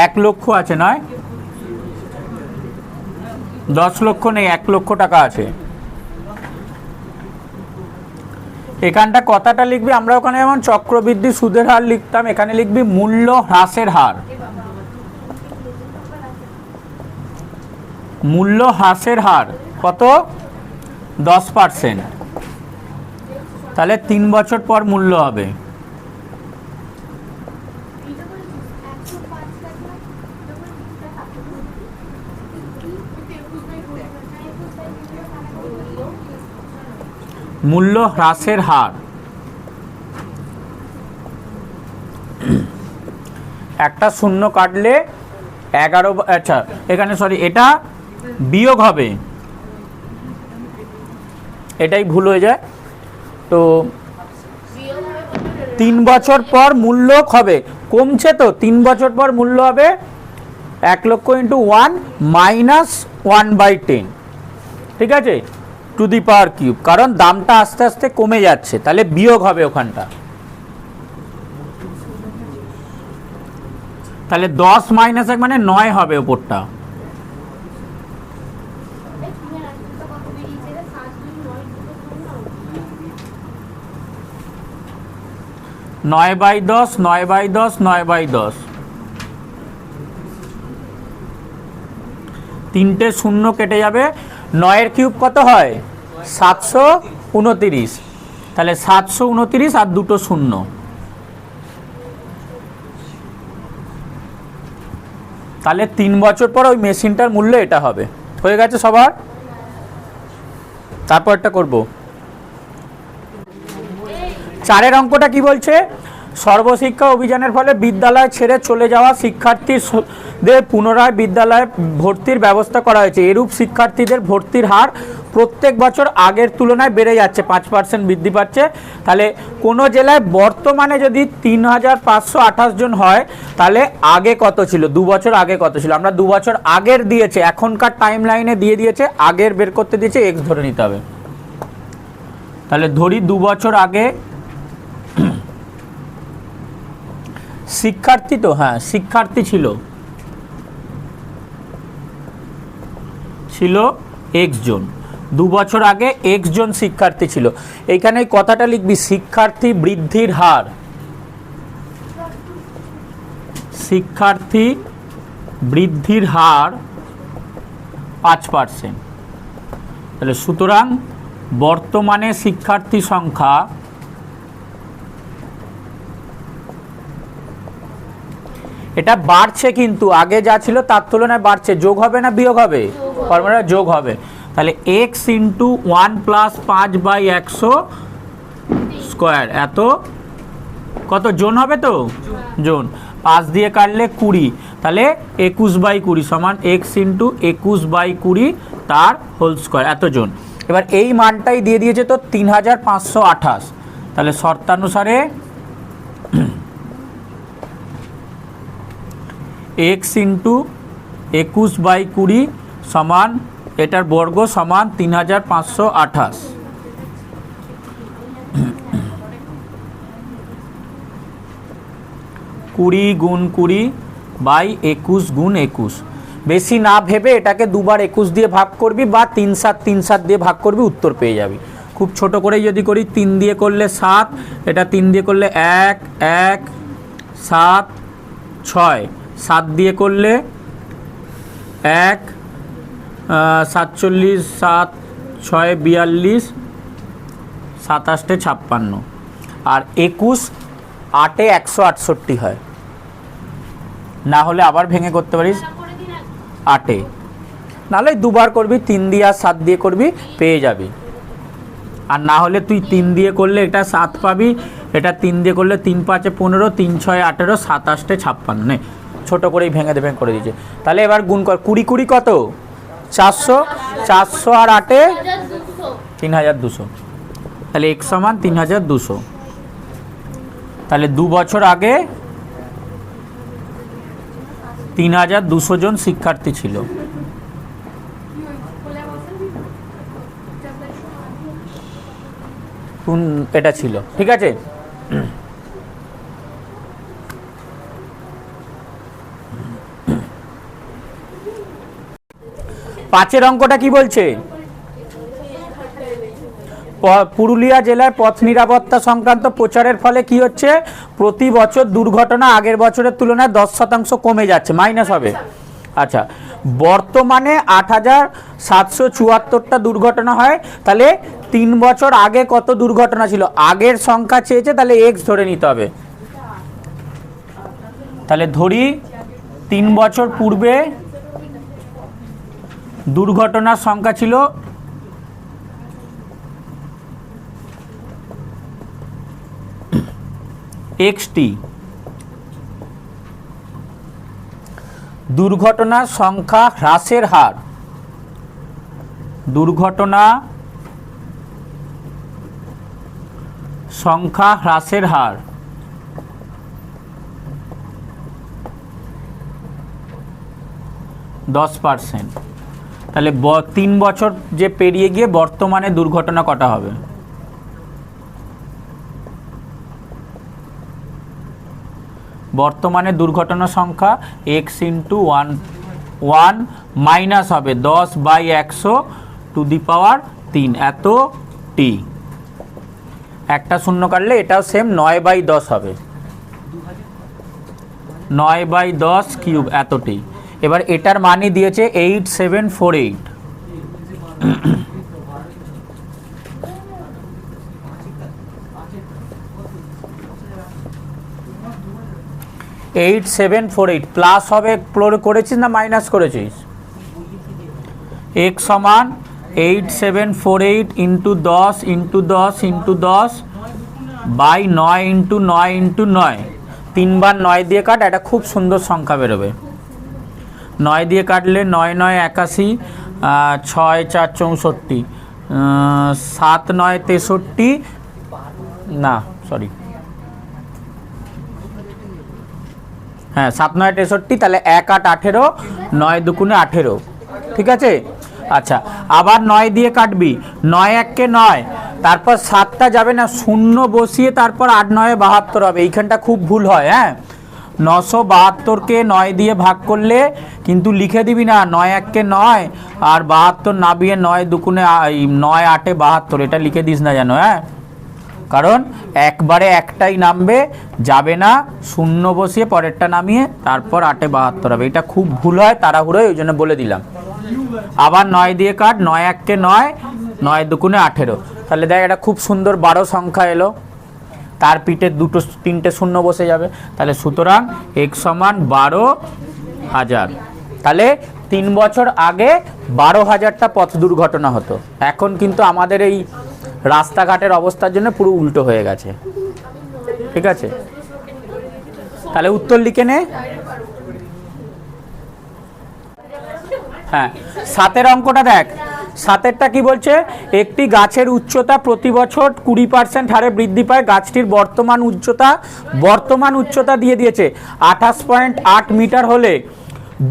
এক লক্ষ আছে নয়, 10 লক্ষ নেই, 1 লক্ষ টাকা আছে। এখানটা কথাটা লিখবি, আমরা ওখানে যেমন চক্রবৃদ্ধি সুদের হার লিখতাম, এখানে লিখবি মূল্য হ্রাসের হার। মূল্য হ্রাসের হার কত? 10%। তাহলে 3 বছর পর মূল্য হবে মূল্য হ্রাসের হার। একটা শূন্য কাটলে 11, আচ্ছা এখানে সরি, এটা বিয়োগ হবে, এটাই ভুল হয়ে যায়। তো 3 বছর পর মূল্য হবে, কমছে তো, 3 বছর পর মূল্য হবে 1 লক্ষ ইন্টু 1 মাইনাস 1/10, ঠিক আছে, টু দি পাওয়ার কিউব, কারণ দামটা আস্তে আস্তে কমে যাচ্ছে, তাহলে বিয়োগ হবে ওখানটা। তাহলে 10 মাইনাস 1 মানে 9 হবে ওপরটা। নয় বাই 10, 9/10, 9/10, 3টে শূন্য কেটে যাবে। 9 কিউব কত হয়? 729, তাহলে 729 আর 2টো শূন্য, তাহলে 3 বছর পর ওই মেশিনটার মূল্য এটা হবে। হয়ে গেছে সবার? তারপরটা করব। 4 অঙ্কটা কি বলছে? সর্বশিক্ষা অভিযানের ফলে বিদ্যালয় ছেড়ে চলে যাওয়া শিক্ষার্থীদের পুনরায় বিদ্যালয়ে ভর্তির ব্যবস্থা করা হয়েছে। এরূপ শিক্ষার্থীদের ভর্তির হার প্রত্যেক বছর আগের তুলনায় বেড়ে যাচ্ছে, 5% বৃদ্ধি পাচ্ছে। তাহলে কোনো জেলায় বর্তমানে যদি 3,528 জন হয়, তাহলে আগে কত ছিল, 2 বছর আগে কত ছিল? আমরা 2 বছর আগের দিয়েছে, এখনকার টাইম লাইনে দিয়ে দিয়েছে, আগের বের করতে দিয়েছে, এক্স ধরে নিতে হবে। তাহলে ধরি 2 বছর আগে শিক্ষার্থী, তো হ্যাঁ শিক্ষার্থী ছিল এক্স জন, 2 বছর আগে এক্স জন শিক্ষার্থী ছিল। এইখানে কথাটা লিখবি শিক্ষার্থী বৃদ্ধির হার, শিক্ষার্থী বৃদ্ধির হার 5%। তাহলে সুতরাং বর্তমানে শিক্ষার্থী সংখ্যা এটা বাড়ছে, কিন্তু আগে যা ছিল তার তুলনায় বাড়ছে, যোগ হবে না বিয়োগ হবে? ফর্মুলা যোগ হবে। তাহলে x ইন্টু 1 প্লাস 5/100 স্কোয়ার, এত কত জন হবে? তো জন, 5 দিয়ে কাটলে 20, তাহলে 21/20 সমান x ইন্টু 21/20 তার হোল স্কোয়ার, এতজন। এবার এই মানটাই দিয়ে দিয়েছে তো 3528, তাহলে শর্তানুসারে x ইন্টু 21/20 সমান এটার বর্গ সমান 3528। 20 গুণ 20/21 গুণ 21। বেশি না ভেবে এটাকে দুবার 21 দিয়ে ভাগ করবি বা 3/7 দিয়ে ভাগ করবি, উত্তর পেয়ে যাবি। খুব ছোট করে যদি করি 3 দিয়ে করলে 7, এটা 3 দিয়ে করলে 1 1 7 6, 7 দিয়ে করলে 1 47 7 6 42 27 56, আর 21 8 168 হয়। না হলে আবার ভেঙে করতে পারিস 8, নাহলে দুবার করবি, 3 দিয়ে আর 7 দিয়ে করবি, পেয়ে যাবি। আর না হলে তুই 3 দিয়ে করলে এটা 7 পাবি, এটা 3 দিয়ে করলে 3 5 15 3 6 18 27 56, ছোট করেই ভেঙে দেবেন করে দিয়েছে। তাহলে এবার গুণ কর, 20 20 কত 400, 400 আর 8 3200, তাহলে x সমান 3200। তাহলে 2 বছর আগে 3200 জন শিক্ষার্থী ছিল। এটা ছিল, ঠিক আছে। পাঁচের অঙ্কটা কি বলছে? পুরুলিয়া জেলায় পথ নিরাপত্তা সংক্রান্ত প্রচারের ফলে কি হচ্ছে, প্রতি বছর দুর্ঘটনা আগের বছরের তুলনায় 10% কমে যাচ্ছে, মাইনাস হবে। আচ্ছা, বর্তমানে 8774টা দুর্ঘটনা হয়, তাহলে 3 বছর আগে কত দুর্ঘটনা ছিল, আগের সংখ্যা চেয়েছে, তাহলে x ধরে নিতে হবে। তাহলে ধরি 3 বছর পূর্বে দুর্ঘটনার সংখ্যা ছিল xt, দুর্ঘটনার সংখ্যা হ্রাসের হার, দুর্ঘটনা সংখ্যা হ্রাসের হার 10%। তাহলে 3 বছর যে পেরিয়ে গিয়ে বর্তমানে দুর্ঘটনা কটা হবে? বর্তমানে দুর্ঘটনা সংখ্যা x ইন্টু 1 মাইনাস হবে 10/100 টু দি পাওয়ার 3, এত t। একটা শূন্য কাটলে এটাও সেম 9/10 হবে, 9/10 কিউব, এত t। এবার এটার মানই দিয়েছে 8748। 8748 প্লাস হবে, করেছিস না মাইনাস করেছিস? x সমান 8748 into 10 into 10 into 10 by 9 into 9 into 9, 3 বার 9 দিয়ে কাট, এটা খুব সুন্দর সংখ্যা বেরোবে। 9 দিয়ে কাটলে 9 9 81, 6 4 64, 7 9 63, না সরি, হ্যাঁ 7 9 63, তাহলে 1 8 18, 9 2 18, ঠিক আছে। আচ্ছা, আবার 9 দিয়ে কাটবি, 9 1 কে 9, তারপর 7টা যাবে না, শূন্য বসিয়ে তারপর 8 9 72 হবে। এইখানটা খুব ভুল হয়, হ্যাঁ 972কে 9 দিয়ে ভাগ করলে কিন্তু লিখে দিবি না 9 1 কে 9 আর 72 নামিয়ে 9 2 9 8 72, এটা লিখে দিস না যেন, হ্যাঁ, কারণ একবারে একটাই নামবে, যাবে না, শূন্য বসিয়ে পরেরটা নামিয়ে তারপর 8 72 হবে। এটা খুব ভুল হয়, তাড়াহুড়োয়, ওই জন্য বলে দিলাম। আবার 9 দিয়ে কাট, 9 1 কে 9, 9 2 18, তাহলে দেখ এটা খুব সুন্দর 12 সংখ্যা এলো, তার পিঠে 3টে শূন্য বসে যাবে। তাহলে সুতরাং x সমান 12,000। তাহলে 3 বছর আগে 12,000টা পথ দুর্ঘটনা হতো, এখন কিন্তু আমাদের এই রাস্তাঘাটের অবস্থার জন্য পুরো উল্টো হয়ে গেছে, ঠিক আছে। তাহলে উত্তর লিখে নে। হ্যাঁ, 7 অঙ্কটা দেখ। 7টা কি বলছে, একটি গাছের উচ্চতা প্রতি বছর 20% হারে বৃদ্ধি পায়। গাছটির বর্তমান উচ্চতা দিয়ে দিয়েছে 28.8 মিটার হলে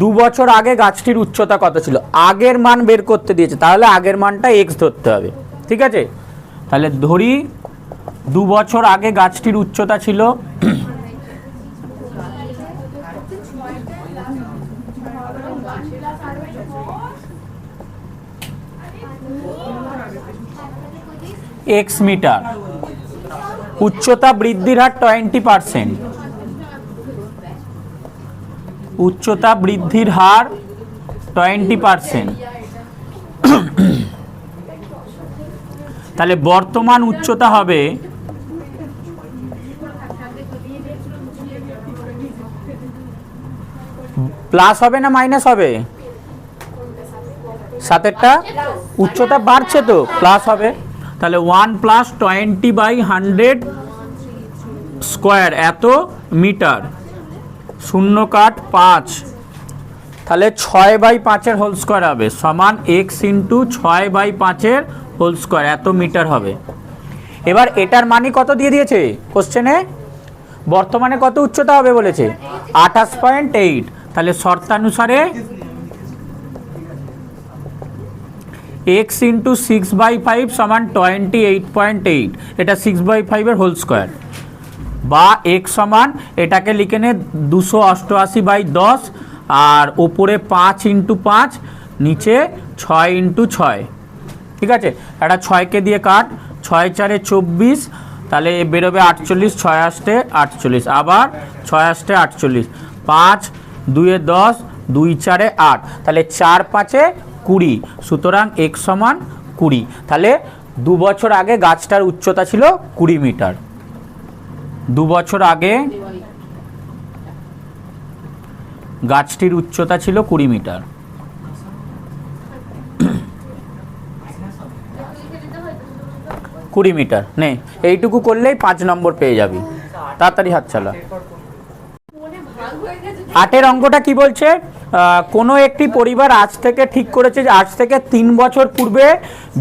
2 বছর আগে গাছটির উচ্চতা কত ছিল, আগের মান বের করতে দিয়েছে। তাহলে আগের মানটা এক্স ধরতে হবে, ঠিক আছে। তাহলে ধরি 2 বছর আগে গাছটির উচ্চতা ছিল এক্স মিটার, উচ্চতা বৃদ্ধির হার 20%, উচ্চতা বৃদ্ধির হার 20%। তাহলে বর্তমান উচ্চতা হবে প্লাস হবে না মাইনাস হবে? 7টা উচ্চতা বাড়ছে তো প্লাস হবে। তাহলে 1 + 20/100 স্কোয়ার এত মিটার, 0 কাট 5, তাহলে 6/5 হোল স্কোয়ার হবে সমান x × 6/5 হোল স্কোয়ার এত মিটার হবে। এবার এটার মানই কত দিয়ে দিয়েছে কোশ্চেনে, বর্তমানে কত উচ্চতা হবে বলেছে 28.8। তাহলে শর্তানুসারে x × 6/5 সমান 28.8, এটা 6/5 হোল স্কোয়ার, বা x সমান এটাকে লিখে নে 288/10, আর ওপরে 5 × 5, নিচে 6 × 6, ঠিক আছে। এটা 6কে দিয়ে কাট, 6 × 4 = 24, তাহলে বেরোবে 48, 6 আসতে 48, আবার 6 আসতে 48, 5 2 × 10, 2 × 4 = 8, তাহলে 4 × 5 = 20, সুতরাং x সমান 20। তাহলে 2 বছর আগে গাছটার উচ্চতা ছিল 20 মিটার, 2 বছর আগে গাছটির উচ্চতা ছিল 20 মিটার। কুড়ি মিটার নে, এইটুকু করলেই 5 নম্বর পেয়ে যাবি, তাড়াতাড়ি হাত চালা। 8 অঙ্কটা কি বলছে, কোনো একটি পরিবার আজ থেকে ঠিক করেছে যে আজ থেকে 3 বছর পূর্বে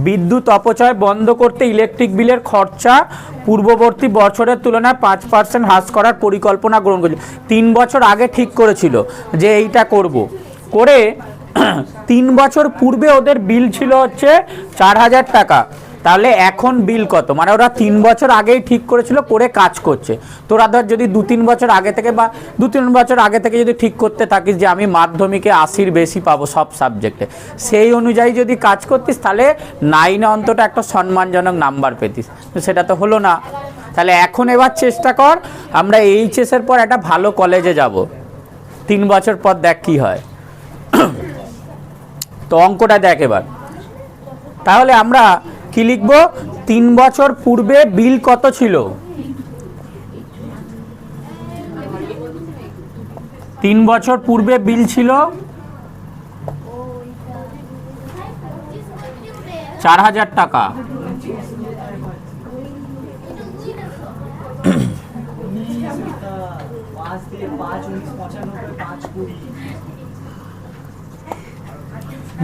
বিদ্যুৎ অপচয় বন্ধ করতে ইলেকট্রিক বিলের খরচা পূর্ববর্তী বছরের তুলনায় 5% হ্রাস করার পরিকল্পনা গ্রহণ করেছে। 3 বছর আগে ঠিক করেছিল যে এইটা করব, করে 3 বছর পূর্বে ওদের বিল ছিল হচ্ছে 4000 টাকা। তাহলে এখন বিল কত, মানে ওরা 3 বছর আগেই ঠিক করেছিল, করে কাজ করছে। তোরা ধর যদি 2-3 বছর আগে থেকে বা 2-3 বছর আগে থেকে যদি ঠিক করতে থাকিস যে আমি মাধ্যমিকে 80-র বেশি পাবো সব সাবজেক্টে, সেই অনুযায়ী যদি কাজ করতিস তাহলে 9-এ অন্তত একটা সম্মানজনক নাম্বার পেতিস, সেটা তো হলো না। তাহলে এখন এবার চেষ্টা কর, আমরা এইচএসের পর একটা ভালো কলেজে যাব, 3 বছর পর দেখ কি হয়। তো অঙ্কটা দেখ এবার, তাহলে আমরা কি লিখব, 3 বছর পূর্বে বিল কত ছিল, 3 বছর পূর্বে বিল ছিল 4000 টাকা।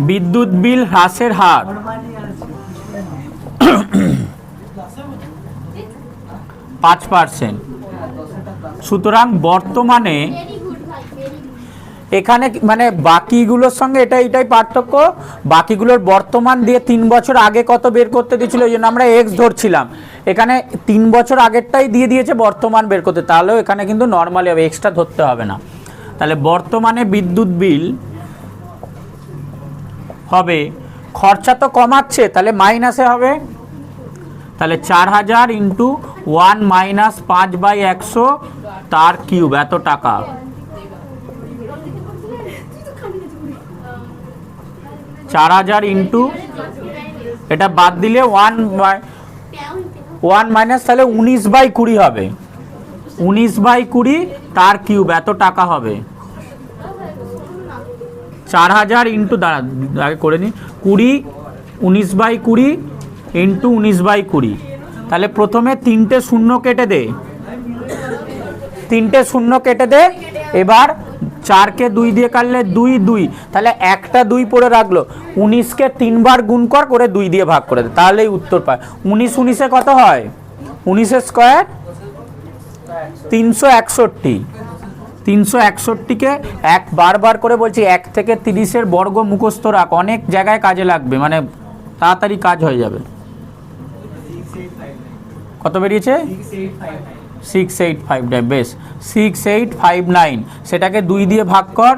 বিদ্যুৎ বিল হ্রাসের হার 5%। সুতরাং বর্তমানে এখানে মানে বাকিগুলোর সঙ্গে এটাই পার্থক্য, বাকিগুলোর বর্তমান দিয়ে 3 বছর আগে কত বের করতে দিয়েছিল, ওই জন্য আমরা এক্স ধরছিলাম। এখানে 3 বছর আগেরটাই দিয়ে দিয়েছে বর্তমান বের করতে, তাহলেও এখানে কিন্তু নর্মালি হবে, এক্সট্রা ধরতে হবে না। তাহলে বর্তমানে বিদ্যুৎ বিল হবে, খরচা তো কমাচ্ছে তাহলে মাইনাসে হবে, তাহলে 4000 × 1 - 5/100 তার কিউব এত টাকা। 4000 ইন্টু এটা বাদ দিলে 1 মাইনাস, তাহলে 19/20 হবে, 19/20 তার কিউব এত টাকা হবে। 4000 ইন্টু দাঁড়া আগে করে নিই, 20 19/20 ইন্টু 19/20। তাহলে প্রথমে 3টে শূন্য কেটে দে, তিনটে শূন্য কেটে দে। এবার 4কে 2 দিয়ে কাটলে 2 2, তাহলে একটা 2 পড়ে রাখলো। 19কে 3 বার গুণ করে 2 দিয়ে ভাগ করে দে, তাহলেই উত্তর পায়। 19 19-এ কত হয়? 19 স্কোয়ার 361। 361কে এক বারবার করে বলছি, 1 থেকে 30-এর বর্গ মুখস্থ রাখ, অনেক জায়গায় কাজে লাগবে, মানে তাড়াতাড়ি কাজ হয়ে যাবে। কত বেরিয়েছে? 6859। বেশ, 6859, সেটাকে 2 দিয়ে ভাগ কর।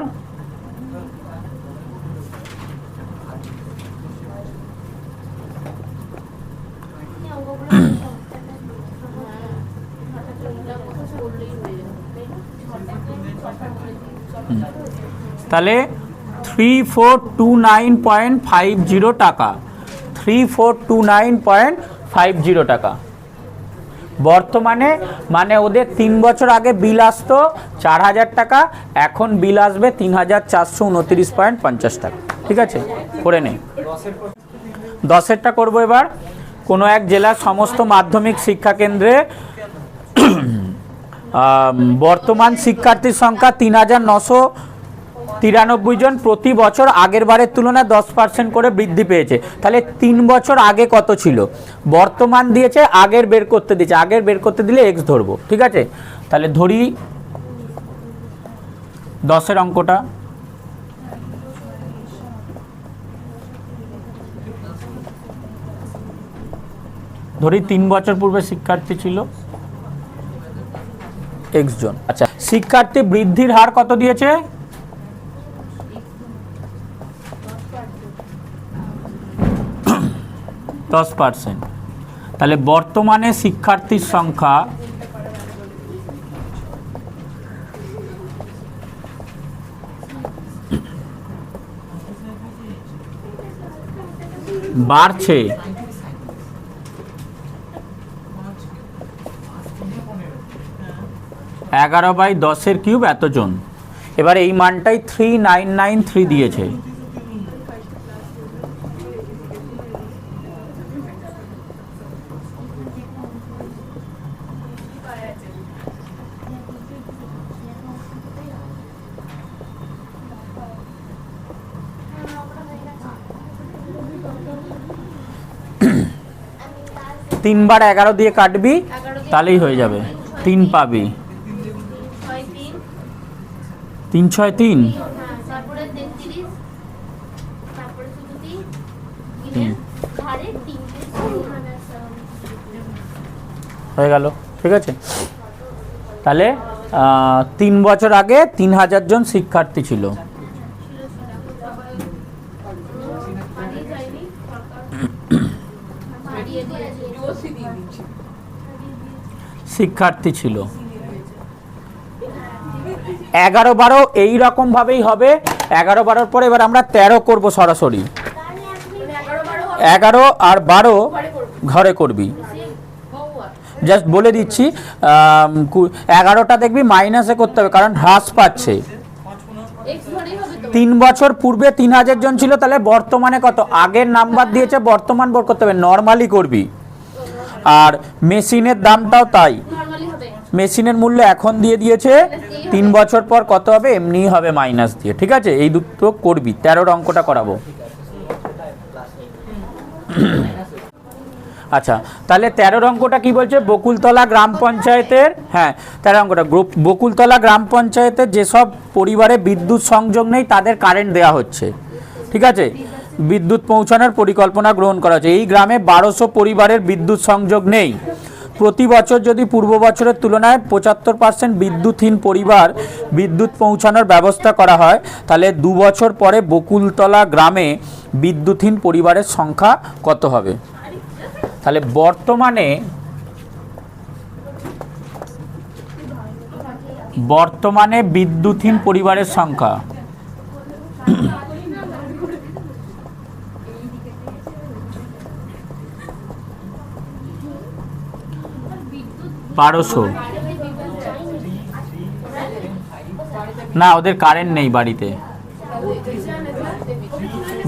তাহলে 3429.50 টাকা, 3429.50 টাকা বর্তমানে। মানে ওদের 3 বছর আগে বিল আসতো 4000 টাকা, এখন বিল আসবে 3429.50 টাকা। ঠিক আছে, করে নে। 10এরটা করবো এবার। কোনো এক জেলার সমস্ত মাধ্যমিক শিক্ষা কেন্দ্রে বর্তমান শিক্ষার্থীর সংখ্যা 3993 জন, প্রতি বছর আগের বারের তুলনায় 10% করে বৃদ্ধি পেয়েছে। তাহলে 3 বছর আগে কত ছিল? বর্তমান দিয়েছে, আগের বের করতে দিয়েছে, আগের বের করতে দিলে এক্স ধরবো। ঠিক আছে, তাহলে ধরি 10-এর অঙ্কটা। ধরি 3 বছর পূর্বে শিক্ষার্থী ছিল এক্স জন। আচ্ছা, শিক্ষার্থী বৃদ্ধির হার কত দিয়েছে? 10%। তাহলে বর্তমানে শিক্ষার্থীর সংখ্যা বাড়ছে 11/10³ এতজন। এবার এই মানটাই 3993 দিয়েছে। তিনবার 11 দিয়ে কাটবি, তাহলেই হয়ে যাবে। 3 পাবি। 3 6 3 হয়ে গেল। ঠিক আছে, তাহলে 3 বছর আগে 3000 জন শিক্ষার্থী ছিল। শিক্ষার্থী ছিল 11 12 এইরকম ভাবেই হবে। 11 12 পরে এবার আমরা 13 করব সরাসরি। 11 আর 12 ঘরে করবি। জাস্ট বলে দিচ্ছি, 11টা দেখবি মাইনাসে করতে হবে, কারণ হ্রাস পাচ্ছে। 3 বছর পূর্বে 3000 জন ছিল, তাহলে বর্তমানে কত? আগের নাম্বার দিয়েছে, বর্তমান বের করতে হবে, নর্মালি করবি। আর মেশিনের দামটাও তাই, মেশিনের মূল্য এখন দিয়ে দিয়েছে, 3 বছর পর কত হবে এমনিই হবে মাইনাস দিয়ে। ঠিক আছে, এই দুটো করবি। 13 অঙ্কটা করাবো। আচ্ছা, তাহলে 13 অঙ্কটা কি বলছে? বকুলতলা গ্রাম পঞ্চায়েতের, হ্যাঁ 13 অঙ্কটা, বকুলতলা গ্রাম পঞ্চায়েতের যেসব পরিবারে বিদ্যুৎ সংযোগ নেই তাদের কারেন্ট দেওয়া হচ্ছে। ঠিক আছে, বিদ্যুৎ পৌঁছানোর পরিকল্পনা গ্রহণ করা হচ্ছে। এই গ্রামে 1200 পরিবারের বিদ্যুৎ সংযোগ নেই। প্রতি বছর যদি পূর্ব বছরের তুলনায় 75% বিদ্যুৎহীন পরিবার বিদ্যুৎ পৌঁছানোর ব্যবস্থা করা হয়, তাহলে 2 বছর পরে বকুলতলা গ্রামে বিদ্যুৎহীন পরিবারের সংখ্যা কত হবে? তাহলে বর্তমানে বিদ্যুৎহীন পরিবারের সংখ্যা বারোশো। না, ওদের কারেন্ট নেই বাড়িতে।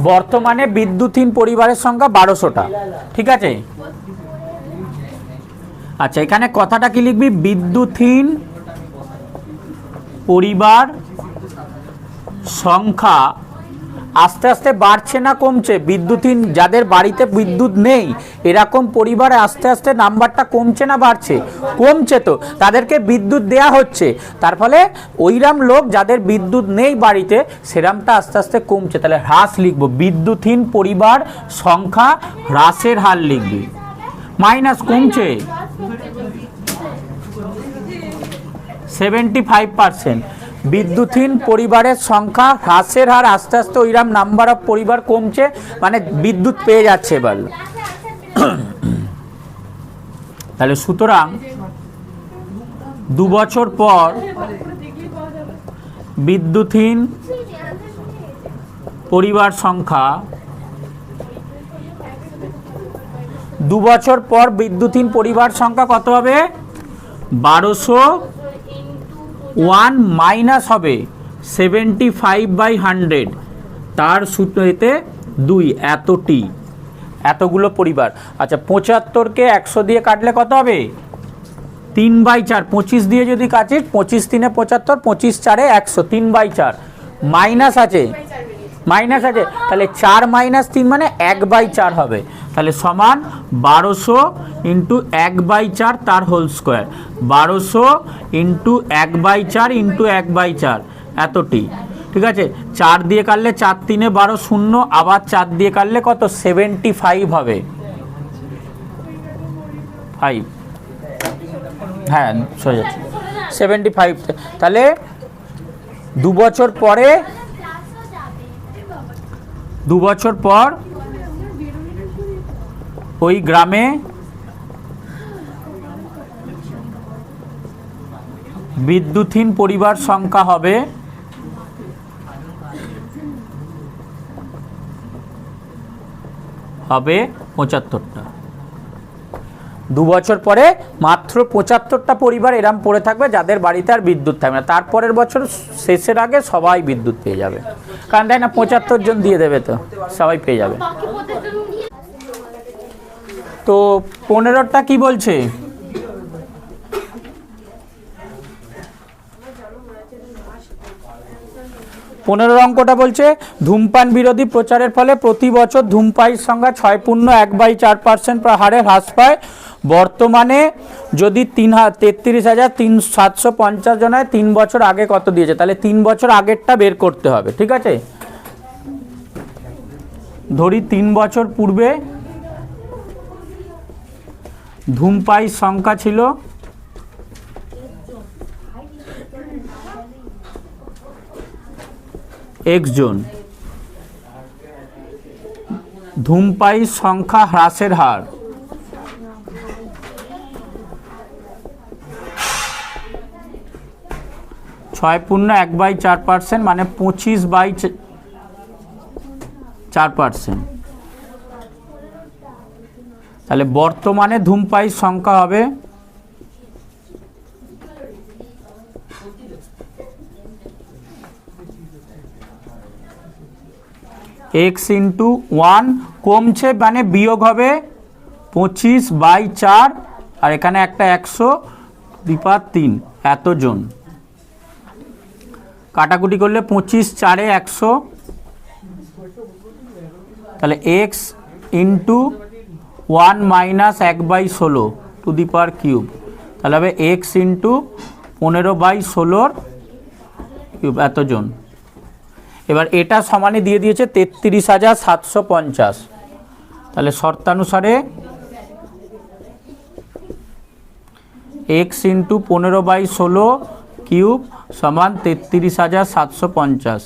বর্তমানে বিদ্যুৎহীন পরিবারের সংখ্যা 1200টা। ঠিক আছে, আচ্ছা এখানে কথাটা কি লিখবি? বিদ্যুৎহীন পরিবার সংখ্যা আস্তে আস্তে বাড়ছে না কমছে? বিদ্যুৎহীন যাদের বাড়িতে বিদ্যুৎ নেই এরকম পরিবারে আস্তে আস্তে নাম্বারটা কমছে না বাড়ছে? কমছে। তো তাদেরকে বিদ্যুৎ দেয়া হচ্ছে, তার ফলে ওইরাম লোক যাদের বিদ্যুৎ নেই বাড়িতে সেরামটা আস্তে আস্তে কমছে। তাহলে হ্রাস লিখবো, বিদ্যুৎহীন পরিবার সংখ্যা হ্রাসের হার লিখবি। মাইনাস কমছে 75%। বিদ্যুৎহীন পরিবারের সংখ্যা হ্রাসের হার আস্তে আস্তে ওইরাম নাম্বার অফ পরিবার কমছে, মানে বিদ্যুৎ পেয়ে যাচ্ছে এবার। তাহলে সুতরাং 2 বছর পর বিদ্যুৎহীন পরিবার সংখ্যা 2 বছর পর বিদ্যুৎহীন পরিবার সংখ্যা কত হবে? 1201 মাইনাস হবে 75/100, তার সূত্রেতে 2 এতটি, এতগুলো পরিবার। আচ্ছা 75কে 100 দিয়ে কাটলে কত হবে? 3/4। 25 দিয়ে যদি কাটিস, 25 3 75, 25 4 100, 3/4 মাইনাস আছে, মাইনাস আছে, তাহলে 4 - 3 মানে 1/4 হবে। তাহলে সমান 1200 × 1/4 তার হোল স্কোয়ার, 1200 × 1/4 × 1/4 এতটি। ঠিক আছে, 4 দিয়ে কাটলে 4 3 12 0, আবার 4 দিয়ে কাটলে কত? 75 হবে। 5, হ্যাঁ সরে যাচ্ছে 75। তাহলে 2 বছর পরে, 2 বছর পর ওই গ্রামে বিদ্যুৎহীন পরিবার সংখ্যা হবে 75টা। 2 বছর পরে মাত্র 75টা পরিবার এরম পড়ে থাকবে যাদের বাড়িতে আর বিদ্যুৎ থাকবে না। তারপরের বছর শেষের আগে সবাই বিদ্যুৎ পেয়ে যাবে, কারণ তাই না 75 জন দিয়ে দেবে, তো সবাই পেয়ে যাবে। তো 15টা কি বলছে? পনেরো অঙ্কটা বলছে ধূমপান বিরোধী প্রচারের ফলে প্রতি বছর ধূমপায়ীর সংখ্যা 6.1/4% হারে হ্রাস পায়। বর্তমানে যদি 33,750 জন হয়, 3 বছর আগে কত দিয়েছে? তাহলে 3 বছর আগেরটা বের করতে হবে। ঠিক আছে, ধরি 3 বছর পূর্বে ধূমপায়ীর সংখ্যা ছিল x জন। ধূমপায়ীর সংখ্যা হ্রাসের হার ছয় পূর্ণ 1/4%, মানে 25/4%। তাহলে বর্তমানে ধূমপায়ীর সংখ্যা হবে x × 1, কমছে মানে বিয়োগ হবে 25/4, আর এখানে একটা 100/3 এতজন। কাটাকুটি করলে 25 4 100, তাহলে x × 1 - 1/16 two the power cube, তাহলে হবে x × 15/16 কিউব এতজন। এবার এটা সমানে দিয়ে দিয়েছে 33,750। তাহলে শর্তানুসারে x × 15/16 কিউব সমান 33,750,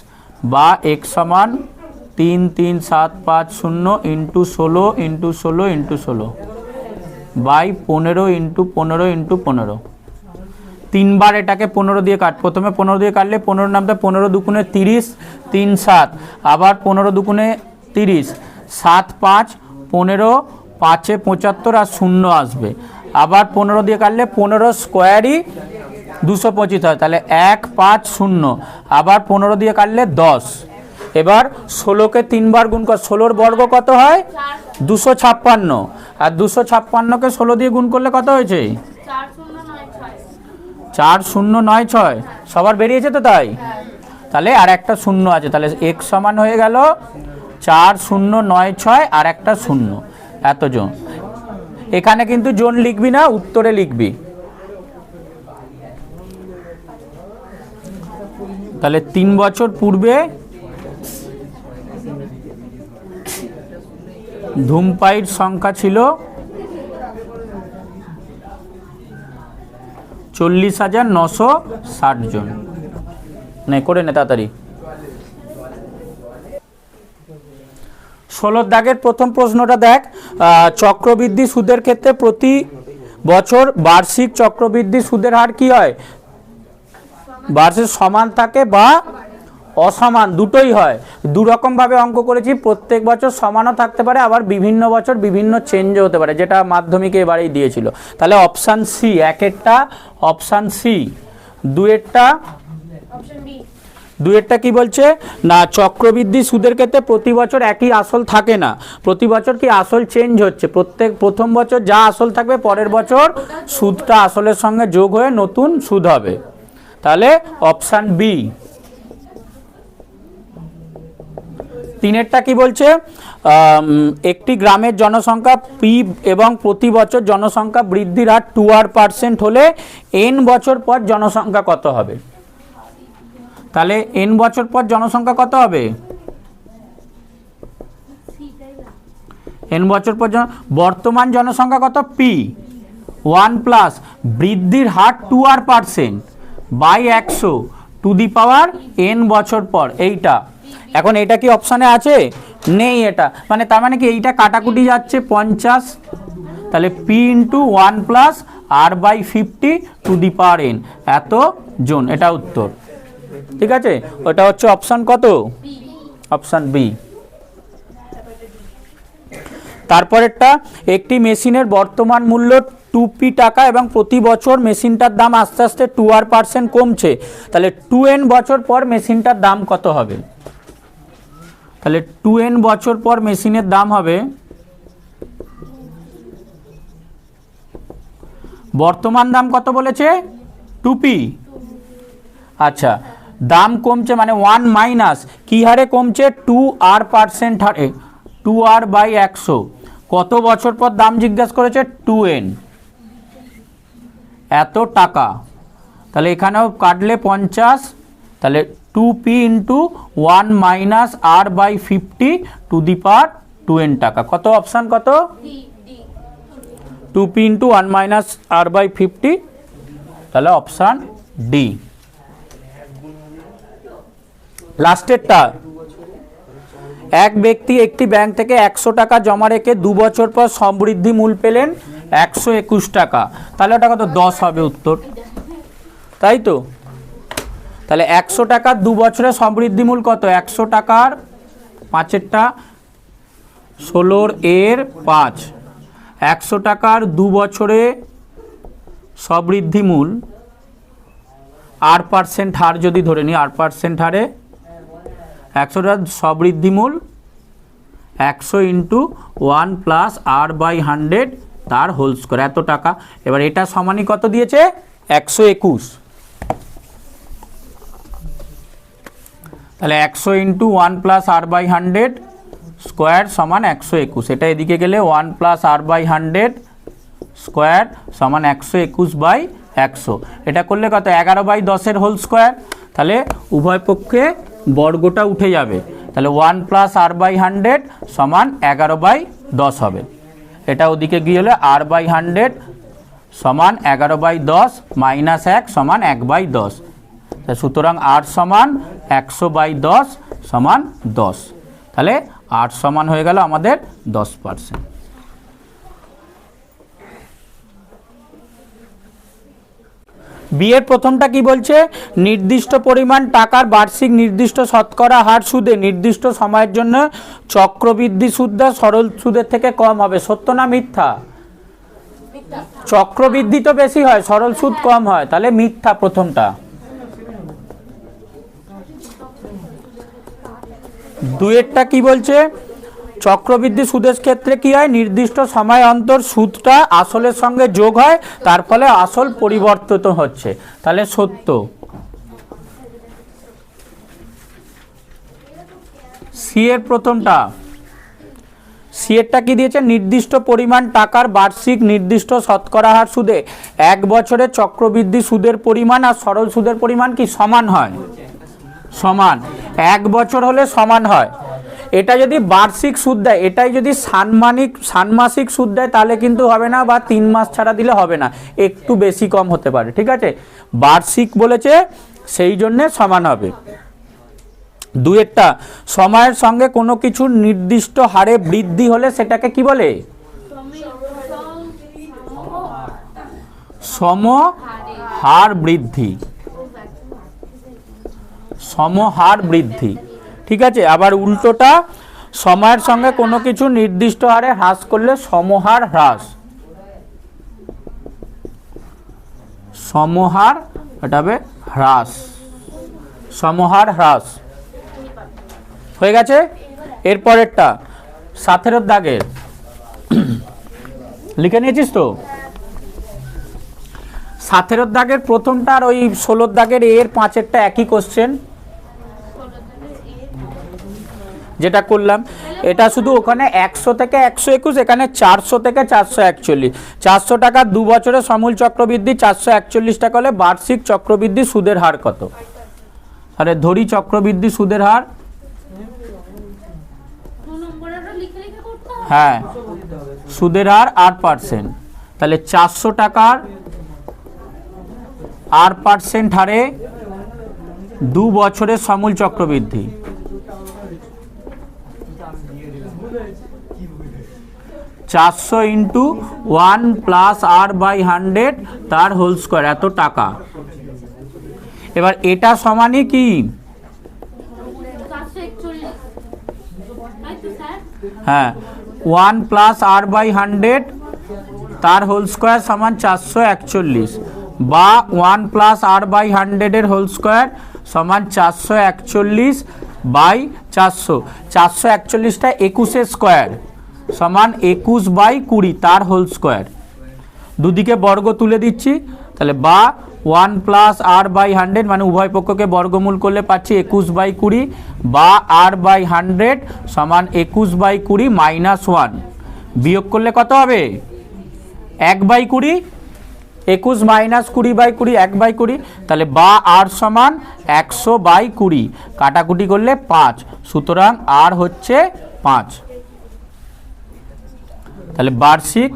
বা x সমান 33750 × 16 × 16 × 16 বাই 15 × 15 × 15। 3 বার এটাকে 15 দিয়ে কাট, প্রথমে 15 দিয়ে কাটলে 15 নামতে 15 দুগুণে 30, 3 7, আবার 15 দুগুণে 30, 7 5 15, 5 75 আর 0 আসবে। আবার 15 দিয়ে কাটলে 15 স্কোয়ারই 225 হয়, তাহলে 1 5 0, আবার 15 দিয়ে কাটলে 10। এবার 16কে 3 বার গুণ কর, 16 বর্গ কত হয়? 256, আর 256কে 16 দিয়ে গুণ করলে কত হয়েছে? 4096 সবার বেরিয়েছে তো? তাই তাহলে আর একটা শূন্য আছে, তাহলে x সমান হয়ে গেল 4096 আর একটা শূন্য, এত জন। এখানে কিন্তু জন লিখবি না, উত্তরে লিখবি। তাহলে 3 বছর পূর্বে ধূমপায়ীর সংখ্যা ছিল 40,960 জন। নে করে নে তাড়াতাড়ি। 16 দাগের প্রথম প্রশ্নটা দেখ, চক্রবৃদ্ধি সুদের ক্ষেত্রে প্রতি বছর বার্ষিক চক্রবৃদ্ধি সুদের হার কি হয়? বার্ষিক সমান থাকে বা অসমান, দুটোই হয়। দু রকম ভাবে অঙ্ক করেছি, প্রত্যেক বছর সমানও থাকতে পারে, আবার বিভিন্ন বছর বিভিন্ন চেঞ্জও হতে পারে, যেটা মাধ্যমিকে এবারেই দিয়েছিল। তাহলে অপশান সি একেরটা, অপশান সি দুয়েরটা কি বলছে না, চক্রবৃদ্ধি সুদের ক্ষেত্রে প্রতি বছর একই আসল থাকে না, প্রতি বছর কি আসল চেঞ্জ হচ্ছে। প্রথম বছর যা আসল থাকবে পরের বছর সুদটা আসলের সঙ্গে যোগ হয়ে নতুন সুদ হবে। তাহলে অপশান বি। তিনেরটা কি বলছে, একটি গ্রামের জনসংখ্যা পি এবং প্রতি বছর জনসংখ্যা বৃদ্ধির হার 2% হলে n বছর পর জনসংখ্যা কত হবে? তাহলে n বছর পর জনসংখ্যা কত হবে? n বছর পর বর্তমান জনসংখ্যা কত? p 1 প্লাস বৃদ্ধির হার 2% by 100 to the power n বছর পর। এইটা এখন এটা কি অপশানে আছে? নেই এটা, মানে তার মানে কি এইটা কাটাকুটি যাচ্ছে 50, তাহলে p into 1 plus r by 50 to the power n, এত জন। এটা উত্তর, ঠিক আছে? ওটা হচ্ছে অপশান কত? Option B. তারপরেরটা, একটি মেশিনের বর্তমান মূল্য 2p টাকা এবং প্রতি বছর মেশিনটার দাম আস্তে আস্তে 2% কমছে, তাহলে 2n বছর পর মেশিনটার দাম কত হবে? তাহলে 2n বছর পর মেশিনের দাম হবে, বর্তমান দাম কত বলেছে? 2p। আচ্ছা, দাম কমছে মানে 1 মাইনাস কি হারে কমছে? 2r% হারে, 2r বাই 100। কত বছর পর দাম জিজ্ঞাসা করেছে? 2n, এত টাকা। তাহলে এখানেও কাটলে 50, তাহলে 2p into 1 minus r by 50 to the power 2n টাকা। কত? অপশান কত? 2p into 1 minus r by 50, তাহলে অপশান ডি। লাস্টেরটা, এক ব্যক্তি একটি ব্যাংক থেকে 100 টাকা জমা রেখে 2 বছর পর সমৃদ্ধি মূল পেলেন 121 টাকা, তাহলে ওটা কত? 10 হবে উত্তর, তাই তো? তাহলে 100 টাকার 2 বছরের সমৃদ্ধি মূল কত? 100 টাকার 5এরটা 16 এর 5, 100 টাকার 2 বছরে সমৃদ্ধি মূল r% হার যদি ধরে নিই, r% হারে 100 টাকার সমৃদ্ধি মূল 100 ইন্টু 1 প্লাস r বাই 100 তার হোল স্কোয়ার, এত টাকা। এবার এটা সমানই কত দিয়েছে? 121। তাহলে 100 into 1 plus r by 100 square সমান 121। এটা এদিকে গেলে 1 প্লাস r বাই 100 স্কোয়ার সমান 121 বাই 100। এটা করলে কত? 11 বাই 10-এর হোল স্কোয়ার। তাহলে উভয় পক্ষে বর্গটা উঠে যাবে, তাহলে 1 প্লাস r বাই 100 সমান 11 বাই 10 হবে। এটা ওদিকে গিয়ে হলে r বাই 100 সমান 11 বাই 10 মাইনাস 1 সমান 1 বাই 10। সুতরাং r সমান 100 বাই 10 সমান 10, তাহলে r সমান হয়ে গেল আমাদের 10%। বিয়ের প্রথমটা কি বলছে? নির্দিষ্ট পরিমাণ টাকার বার্ষিক নির্দিষ্ট শতকরা হার সুদে নির্দিষ্ট সময়ের জন্য চক্রবৃদ্ধি সুদটা সরল সুদের থেকে কম হবে। সত্য না মিথ্যা? চক্রবৃদ্ধি তো বেশি হয়, সরল সুদ কম হয়, তাহলে মিথ্যা প্রথমটা। দুয়েরটা কি বলছে? চক্রবৃদ্ধি সুদের ক্ষেত্রে কি হয়, নির্দিষ্ট সময় অন্তর সুদটা আসলের সঙ্গে যোগ হয়, তার ফলে আসল পরিবর্তিত হচ্ছে। তাহলে সত্য। সি এর প্রথমটা, সি এরটা কি দিয়েছে, নির্দিষ্ট পরিমাণ টাকার বার্ষিক নির্দিষ্ট শতকরা হার সুদে 1 বছরে চক্রবৃদ্ধি সুদের পরিমাণ আর সরল সুদের পরিমাণ কি সমান হয়, সমান। 1 বছর হলে সমান হয়। এটা যদি বার্ষিক সুদ দেয়, এটাই যদি ষান্মাসিক সুদ দেয় তাহলে কিন্তু হবে না, বা 3 মাস ছাড়া দিলে হবে না, একটু বেশি কম হতে পারে, ঠিক আছে। বার্ষিক বলেছে সেই জন্য সমান হবে। দুইয়েরটা, সময়ের সঙ্গে কোনো কিছুর নির্দিষ্ট হারে বৃদ্ধি হলে সেটাকে কি বলে, সমহার বৃদ্ধি, সমহার বৃদ্ধি, ঠিক আছে। আবার উল্টোটা, সময়ের সঙ্গে কোনো কিছু নির্দিষ্ট হারে হ্রাস করলে সমহার হ্রাস, সমহার, এটা হবে হ্রাস, সমহার হ্রাস। হয়ে গেছে। এরপরেরটা 17 দাগের লিখে নিয়েছিস তো? 17 দাগের প্রথমটা আর ওই 16 দাগের এর 5এরটা একই কোশ্চেন যেটা করলাম। এটা শুধু ওখানে 100 থেকে 121, এখানে 400 থেকে 441। 400 টাকা 2 বছরে সমূল চক্রবৃদ্ধি, 441 টাকা হলে বার্ষিক চক্রবৃদ্ধি সুদের হার কত? আরে ধরি চক্রবৃদ্ধি সুদের হার, হ্যাঁ সুদের হার 8%, তাহলে 400 টাকার 8% হারে 2 বছরের সমূল চক্রবৃদ্ধি, 400 ইন্টু 1 প্লাস আর বাই 100 তার হোল স্কোয়ার, এত টাকা। এবার এটা সমানই কি, হ্যাঁ 1 প্লাস আর বাই 100 তার হোল স্কোয়ার সমান 441, বা 1 প্লাস আর বাই 100 এর হোল স্কোয়ার সমান 441 বাই 400। 441টা 21 স্কোয়ার সমান 21 বাই 20 তার হোল স্কোয়ার। দুদিকে বর্গ তুলে দিচ্ছি, তাহলে বা 1 প্লাস আর বাই 100 মানে উভয় পক্ষকে বর্গমূল করলে পাচ্ছি 21 বাই 20, বা আর বাই 100 সমান 21 বাই 20 মাইনাস 1, বিয়োগ করলে কত হবে 1 বাই 20, 21 মাইনাস 20 বাই 20 1 বাই 20, তাহলে বা আর সমান 100 বাই 20, কাটাকুটি করলে 5, সুতরাং আর হচ্ছে 5। তাহলে বার্ষিক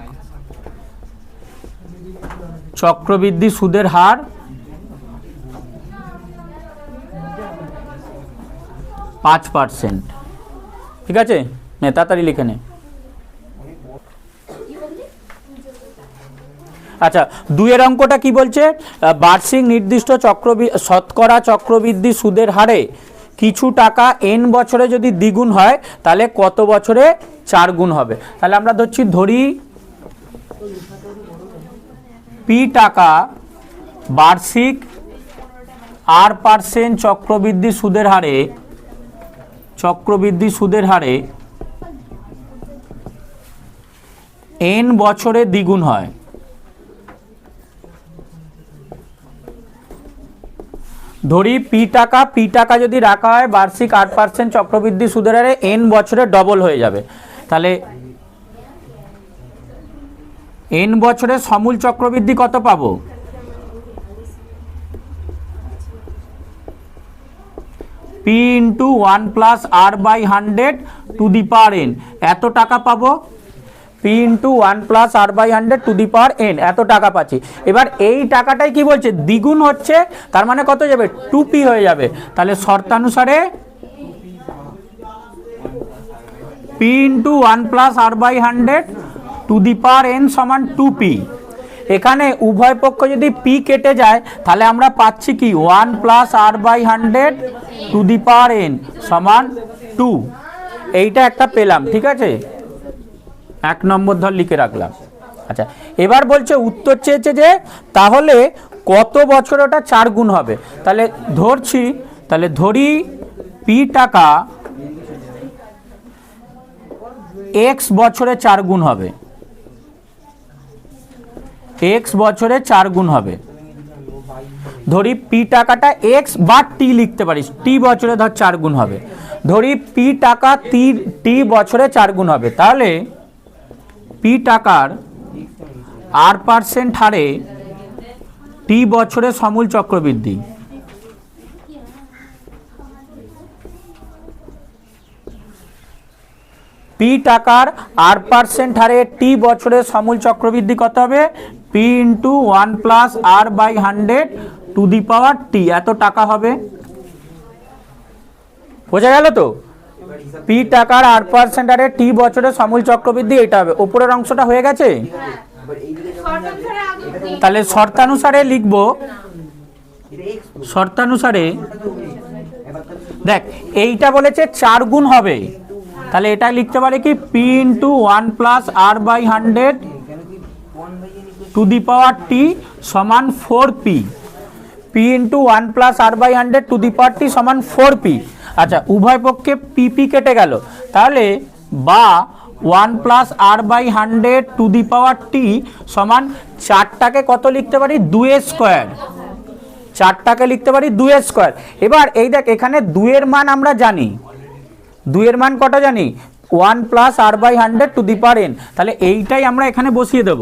চক্রবৃদ্ধি সুদের হার 5%, ঠিক আছে। তাড়াতাড়ি লিখে নে। আচ্ছা, 2 অঙ্কটা কি বলছে, বার্ষিক নির্দিষ্ট শতকরা চক্রবৃদ্ধি সুদের হারে কিছু টাকা n বছরে যদি দ্বিগুণ হয় তাহলে কত বছরে 4 গুণ হবে। তাহলে আমরা ধরি p টাকা বার্ষিক r% চক্রবৃদ্ধি সুদের হারে n বছরে দ্বিগুণ হয়। ধরি পি টাকা যদি রাখা হয় বার্ষিক 8% চক্রবৃদ্ধি সুদের হারে n বছরে ডবল হয়ে যাবে, তাহলে n বছরে সমূল চক্রবৃদ্ধি কত পাবো, p into 1 plus R by 100 to the power n, এত টাকা পাবো। p into 1 plus R by 100 to the power n, এত টাকা পাচ্ছি। এবার এই টাকাটাই কি বলছে, দ্বিগুণ হচ্ছে, তার মানে কত যাবে 2p হয়ে যাবে। তাহলে শর্তানুসারে p into 1 plus R by 100 to the power n সমান 2p। এখানে উভয় পক্ষ যদি p কেটে যায় তাহলে আমরা পাচ্ছি কি 1 plus R by 100 to the power n সমান 2, এইটা একটা পেলাম, ঠিক আছে। 1 নম্বর ধর লিখে রাখলাম। আচ্ছা, এবার বলছে উত্তর চেয়েছে যে তাহলে কত বছর ওটা 4 গুণ হবে। তাহলে ধরি p টাকা এক্স বছরে 4 গুণ হবে, এক্স বছরে 4 গুণ হবে। ধরি পি টাকাটা এক্স বা টি লিখতে পারিস, টি বছরে ধর 4 গুণ হবে। ধরি পি টাকা টি বছরে 4 গুণ হবে, তাহলে পি টাকার R% হারে টি বছরে সমূল চক্রবৃদ্ধি, পি টাকার R% হারে টি বছরের সমূল চক্রবৃদ্ধি কত হবে? P into 1 plus R/100 to the power T, এত টাকা হবে। বোঝা গেল তো? পি টাকার R% হারে টি বছরের সমূল চক্রবৃদ্ধি এটা হবে। উপরের অংশটা হয়ে গেছে? তাহলে শর্তানুসারে লিখব, শর্তানুসারে দেখ এইটা বলেছে 4 গুণ হবে, তাহলে এটা লিখতে পারে কি P into 1 plus R/100 to the power T সমান 4p, P into 1 plus R/100 to the power T সমান 4p। আচ্ছা, উভয় পক্ষে পিপি কেটে গেল, তাহলে বা 1 plus R/100 to the power T সমান 4টাকে কত লিখতে পারি? 2 স্কোয়ার, 4টাকে লিখতে পারি 2 স্কোয়ার। এবার এই দেখ এখানে 2 এর মান আমরা জানি, 2 এর মান কত জানি? 1 plus R/100 to the power n, তাহলে এইটাই আমরা এখানে বসিয়ে দেব।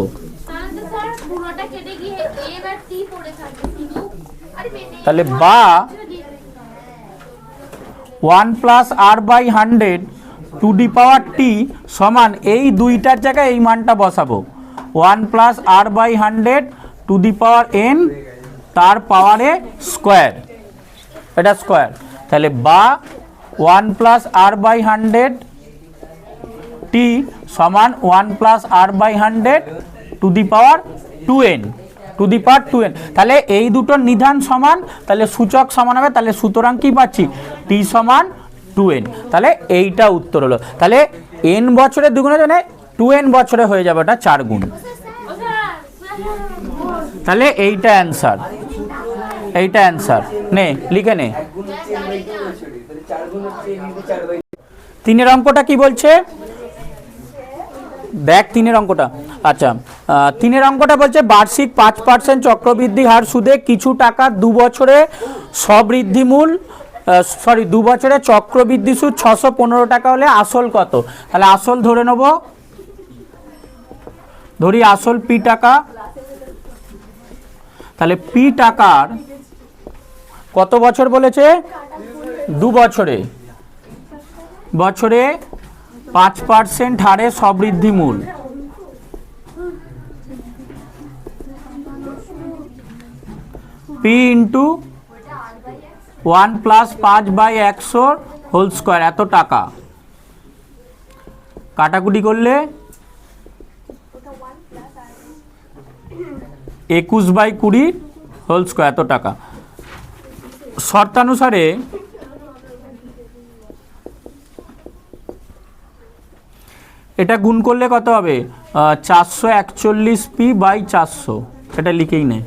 তাহলে বা 1 plus R/100 to the power T সমান এই দুইটার জায়গায় এই মানটা বসাবো, 1 plus R/100 to the power n তার পাওয়ারে স্কোয়ার, এটা স্কোয়ার। তাহলে বা 1 প্লাস R/100 টি সমান 1 plus R/100 to the power 2n, two the power 2n। তাহলে এই দুটোর নিধান সমান, তাহলে সূচক সমান হবে, তাহলে সুতরাং কি পাচ্ছি? টি সমান 2n। তাহলে এইটা উত্তর হলো। তাহলে n বছরের দুগুণের জন্য 2n বছরে হয়ে যাবে ওটা 4 গুণ। তাহলে এইটা অ্যান্সার, এইটা অ্যান্সার। নে লিখে নে। 3 অঙ্কটা কি বলছে দেখ, 3 অঙ্কটা। আচ্ছা, 3 অঙ্কটা বলছে বার্ষিক 5% চক্রবৃদ্ধি হার সুদে কিছু টাকা 2 বছরে সবৃদ্ধিমূল 2 বছরে চক্রবৃদ্ধি সুদ 615 টাকা হলে আসল কত? তাহলে আসল ধরে নেব, ধরি আসল পি টাকা। তাহলে পি টাকার কত বছর বলেছে? 2 বছরে, বছরে 5% হারে সবৃদ্ধিমূল, P into 1 plus 5/100 whole square, এত টাকা। কাটাকুটি করলে 21/20 হোল স্কোয়ার, এত টাকা। শর্তানুসারে এটা গুণ করলে কত হবে? 441p/400, এটা লিখেই নেই।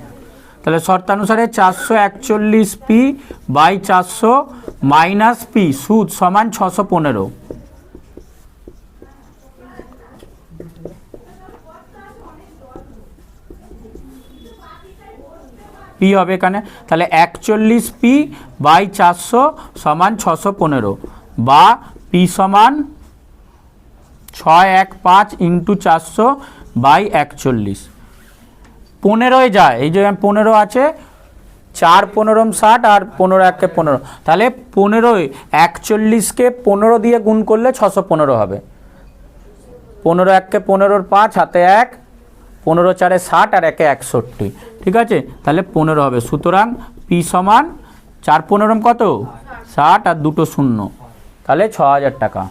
তাহলে শর্তানুসারে 441p/400 মাইনাস পি সুদ সমান 615। পি হবে এখানে, তাহলে 41p/400 সমান 615, বা পি সমান 615 ইন্টু 400/41। 15 যায়, এই যে 15 আছে, 4 15 60 আর 15 1 15, তাহলে 15 41কে 15 দিয়ে গুণ করলে 615 হবে। 15 1 15 5 হাতে 1, 15 4 60 আর 1 61, ঠিক আছে? তাহলে 15 হবে। সুতরাং পি সমান 4 15 কত? 60 আর 2 0, তাহলে 6000 টাকা।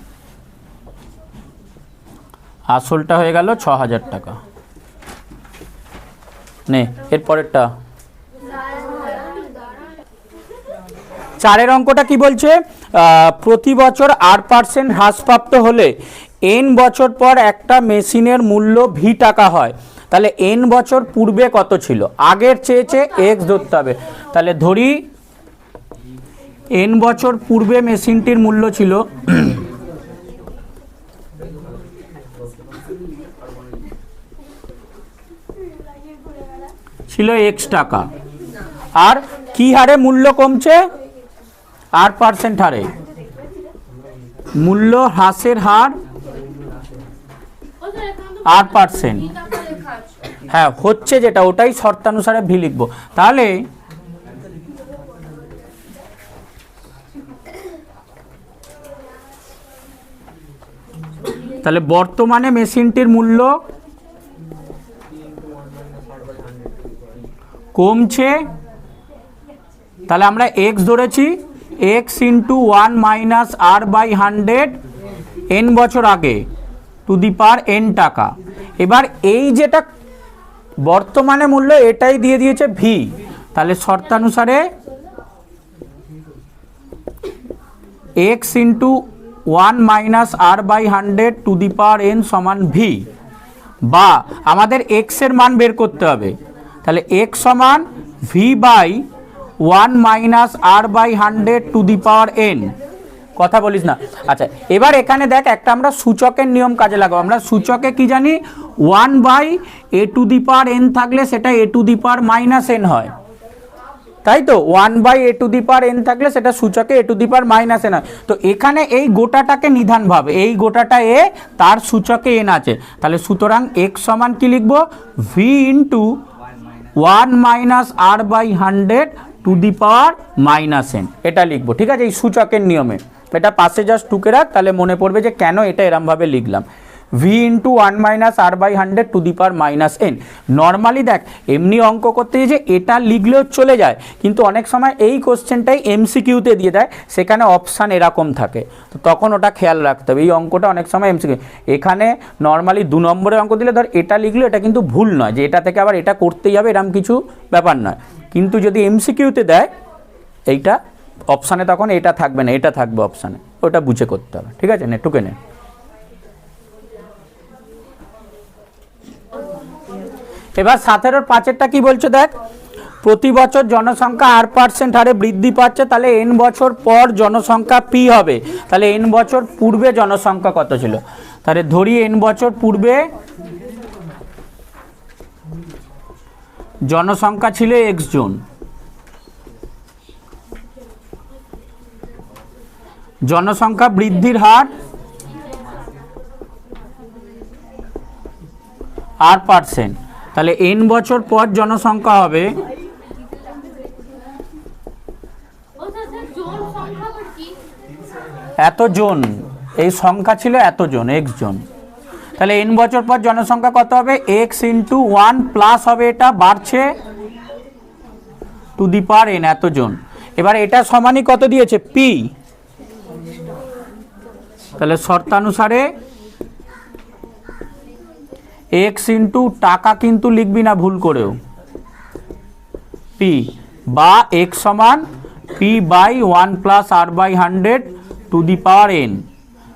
আসলটা হয়ে গেল 6000 টাকা। নে এর পরেরটা। 4 অঙ্কটা কি বলছে? প্রতি বছর R% হ্রাসপ্রাপ্ত হলে n বছর পর একটা মেশিনের মূল্য v টাকা হয়, তাহলে n বছর পূর্বে কত ছিল? আগের চেয়েছে x ধরতে হবে। তাহলে ধরি n বছর পূর্বে মেশিনটির মূল্য ছিল ছিল এক্স টাকা, আর কি হারে মূল্য কমছে, R% হারে মূল্য হ্রাসের হার R%। হ্যাঁ হচ্ছে যেটা ওটাই শর্তানুসারে ভি লিখবো। তাহলে বর্তমানে মেশিনটির মূল্য কমছে, তাহলে আমরা এক্স ধরেছি, x into 1 minus R/100 n বছর আগে টু দি পাওয়ার n টাকা। এবার এই যেটা বর্তমানে মূল্য এটাই দিয়ে দিয়েছে ভি, তাহলে শর্তানুসারে X into 1 minus R/100 to the power n সমান ভি, বা আমাদের এক্স এর মান বের করতে হবে, তাহলে এক্স সমান V by 1 minus R/100 to the power n। কথা বলিস না। আচ্ছা এবার এখানে দেখ একটা আমরা সূচকের নিয়ম কাজে লাগাবো। আমরা সূচকে কি জানি, 1/a to the power n থাকলে সেটা a to the power minus n হয়, তাই তো। 1/a to the power n থাকলে সেটা সূচকে a to the power minus n হয়। তো এখানে এই গোটাটাকে নিধান ভাবে, এই গোটাটা a, তার সূচকে n আছে, তাহলে সুতরাং x সমান কি লিখবো, v into 1 minus R/100 to the power minus n, এটা লিখবো। ঠিক আছে, এই সূচকের নিয়মে এটা পাশে জাস্ট টুকে রাখ, তাহলে মনে পড়বে যে কেন এটা এরমভাবে লিখলাম, v into 1 minus R/100 to the power minus n। Normally দেখ এমনি অঙ্ক করতে যে এটা লিখলেও চলে যায়, কিন্তু অনেক সময় এই কোশ্চেনটাই এমসিকিউতে দিয়ে দেয়, সেখানে অপশান এরকম থাকে, তো তখন ওটা খেয়াল রাখতে হবে। এই অঙ্কটা অনেক সময় এমসিকিউ, এখানে নর্মালি 2 নম্বরের অঙ্ক দিলে ধর এটা লিখলে এটা কিন্তু ভুল নয় যে এটা থেকে আবার এটা করতেই হবে, এরকম কিছু ব্যাপার নয়। কিন্তু যদি এমসিকিউতে দেয় এইটা অপশানে, তখন এটা থাকবে না, এটা থাকবে অপশানে, ওটা বুঝে করতে হবে। ঠিক আছে, নে টুকে নে। এবার 17/5 কি বলছো দেখ, প্রতি বছর জনসংখ্যা R% হারে বৃদ্ধি পাচ্ছে, তাহলে n বছর পর জনসংখ্যা p হবে, তাহলে n বছর পূর্বে জনসংখ্যা কত ছিল, তাহলে ধরি n বছর পূর্বে জনসংখ্যা ছিল x জন, জনসংখ্যা বৃদ্ধির হার R%, তাহলে n বছর পর জনসংখ্যা হবে এত জন, এই সংখ্যা ছিল এত জন, x জন, তাহলে n বছর পর জনসংখ্যা কত হবে, x ইন্টু 1 প্লাস হবে, এটা বাড়ছে টু দি পাওয়ার n এত জন। এবার এটা সমানই কত দিয়েছে, p, তাহলে শর্তানুসারে x ইন্টু টাকা কিন্তু লিখবি না ভুল করেও, p, বা x সমান p by 1 plus R/100 to the power n।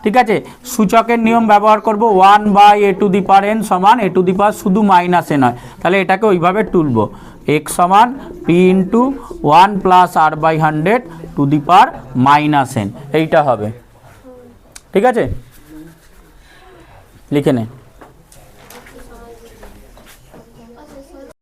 ঠিক আছে, সূচকের নিয়ম ব্যবহার করব, 1/a to the power n সমান a টু দি পাওয়ার শুধু মাইনাস n হয়, তাহলে এটাকে ওইভাবে তুলব, x সমান p into 1 plus R/100 to the power minus n, এইটা হবে। ঠিক আছে, লিখে নে।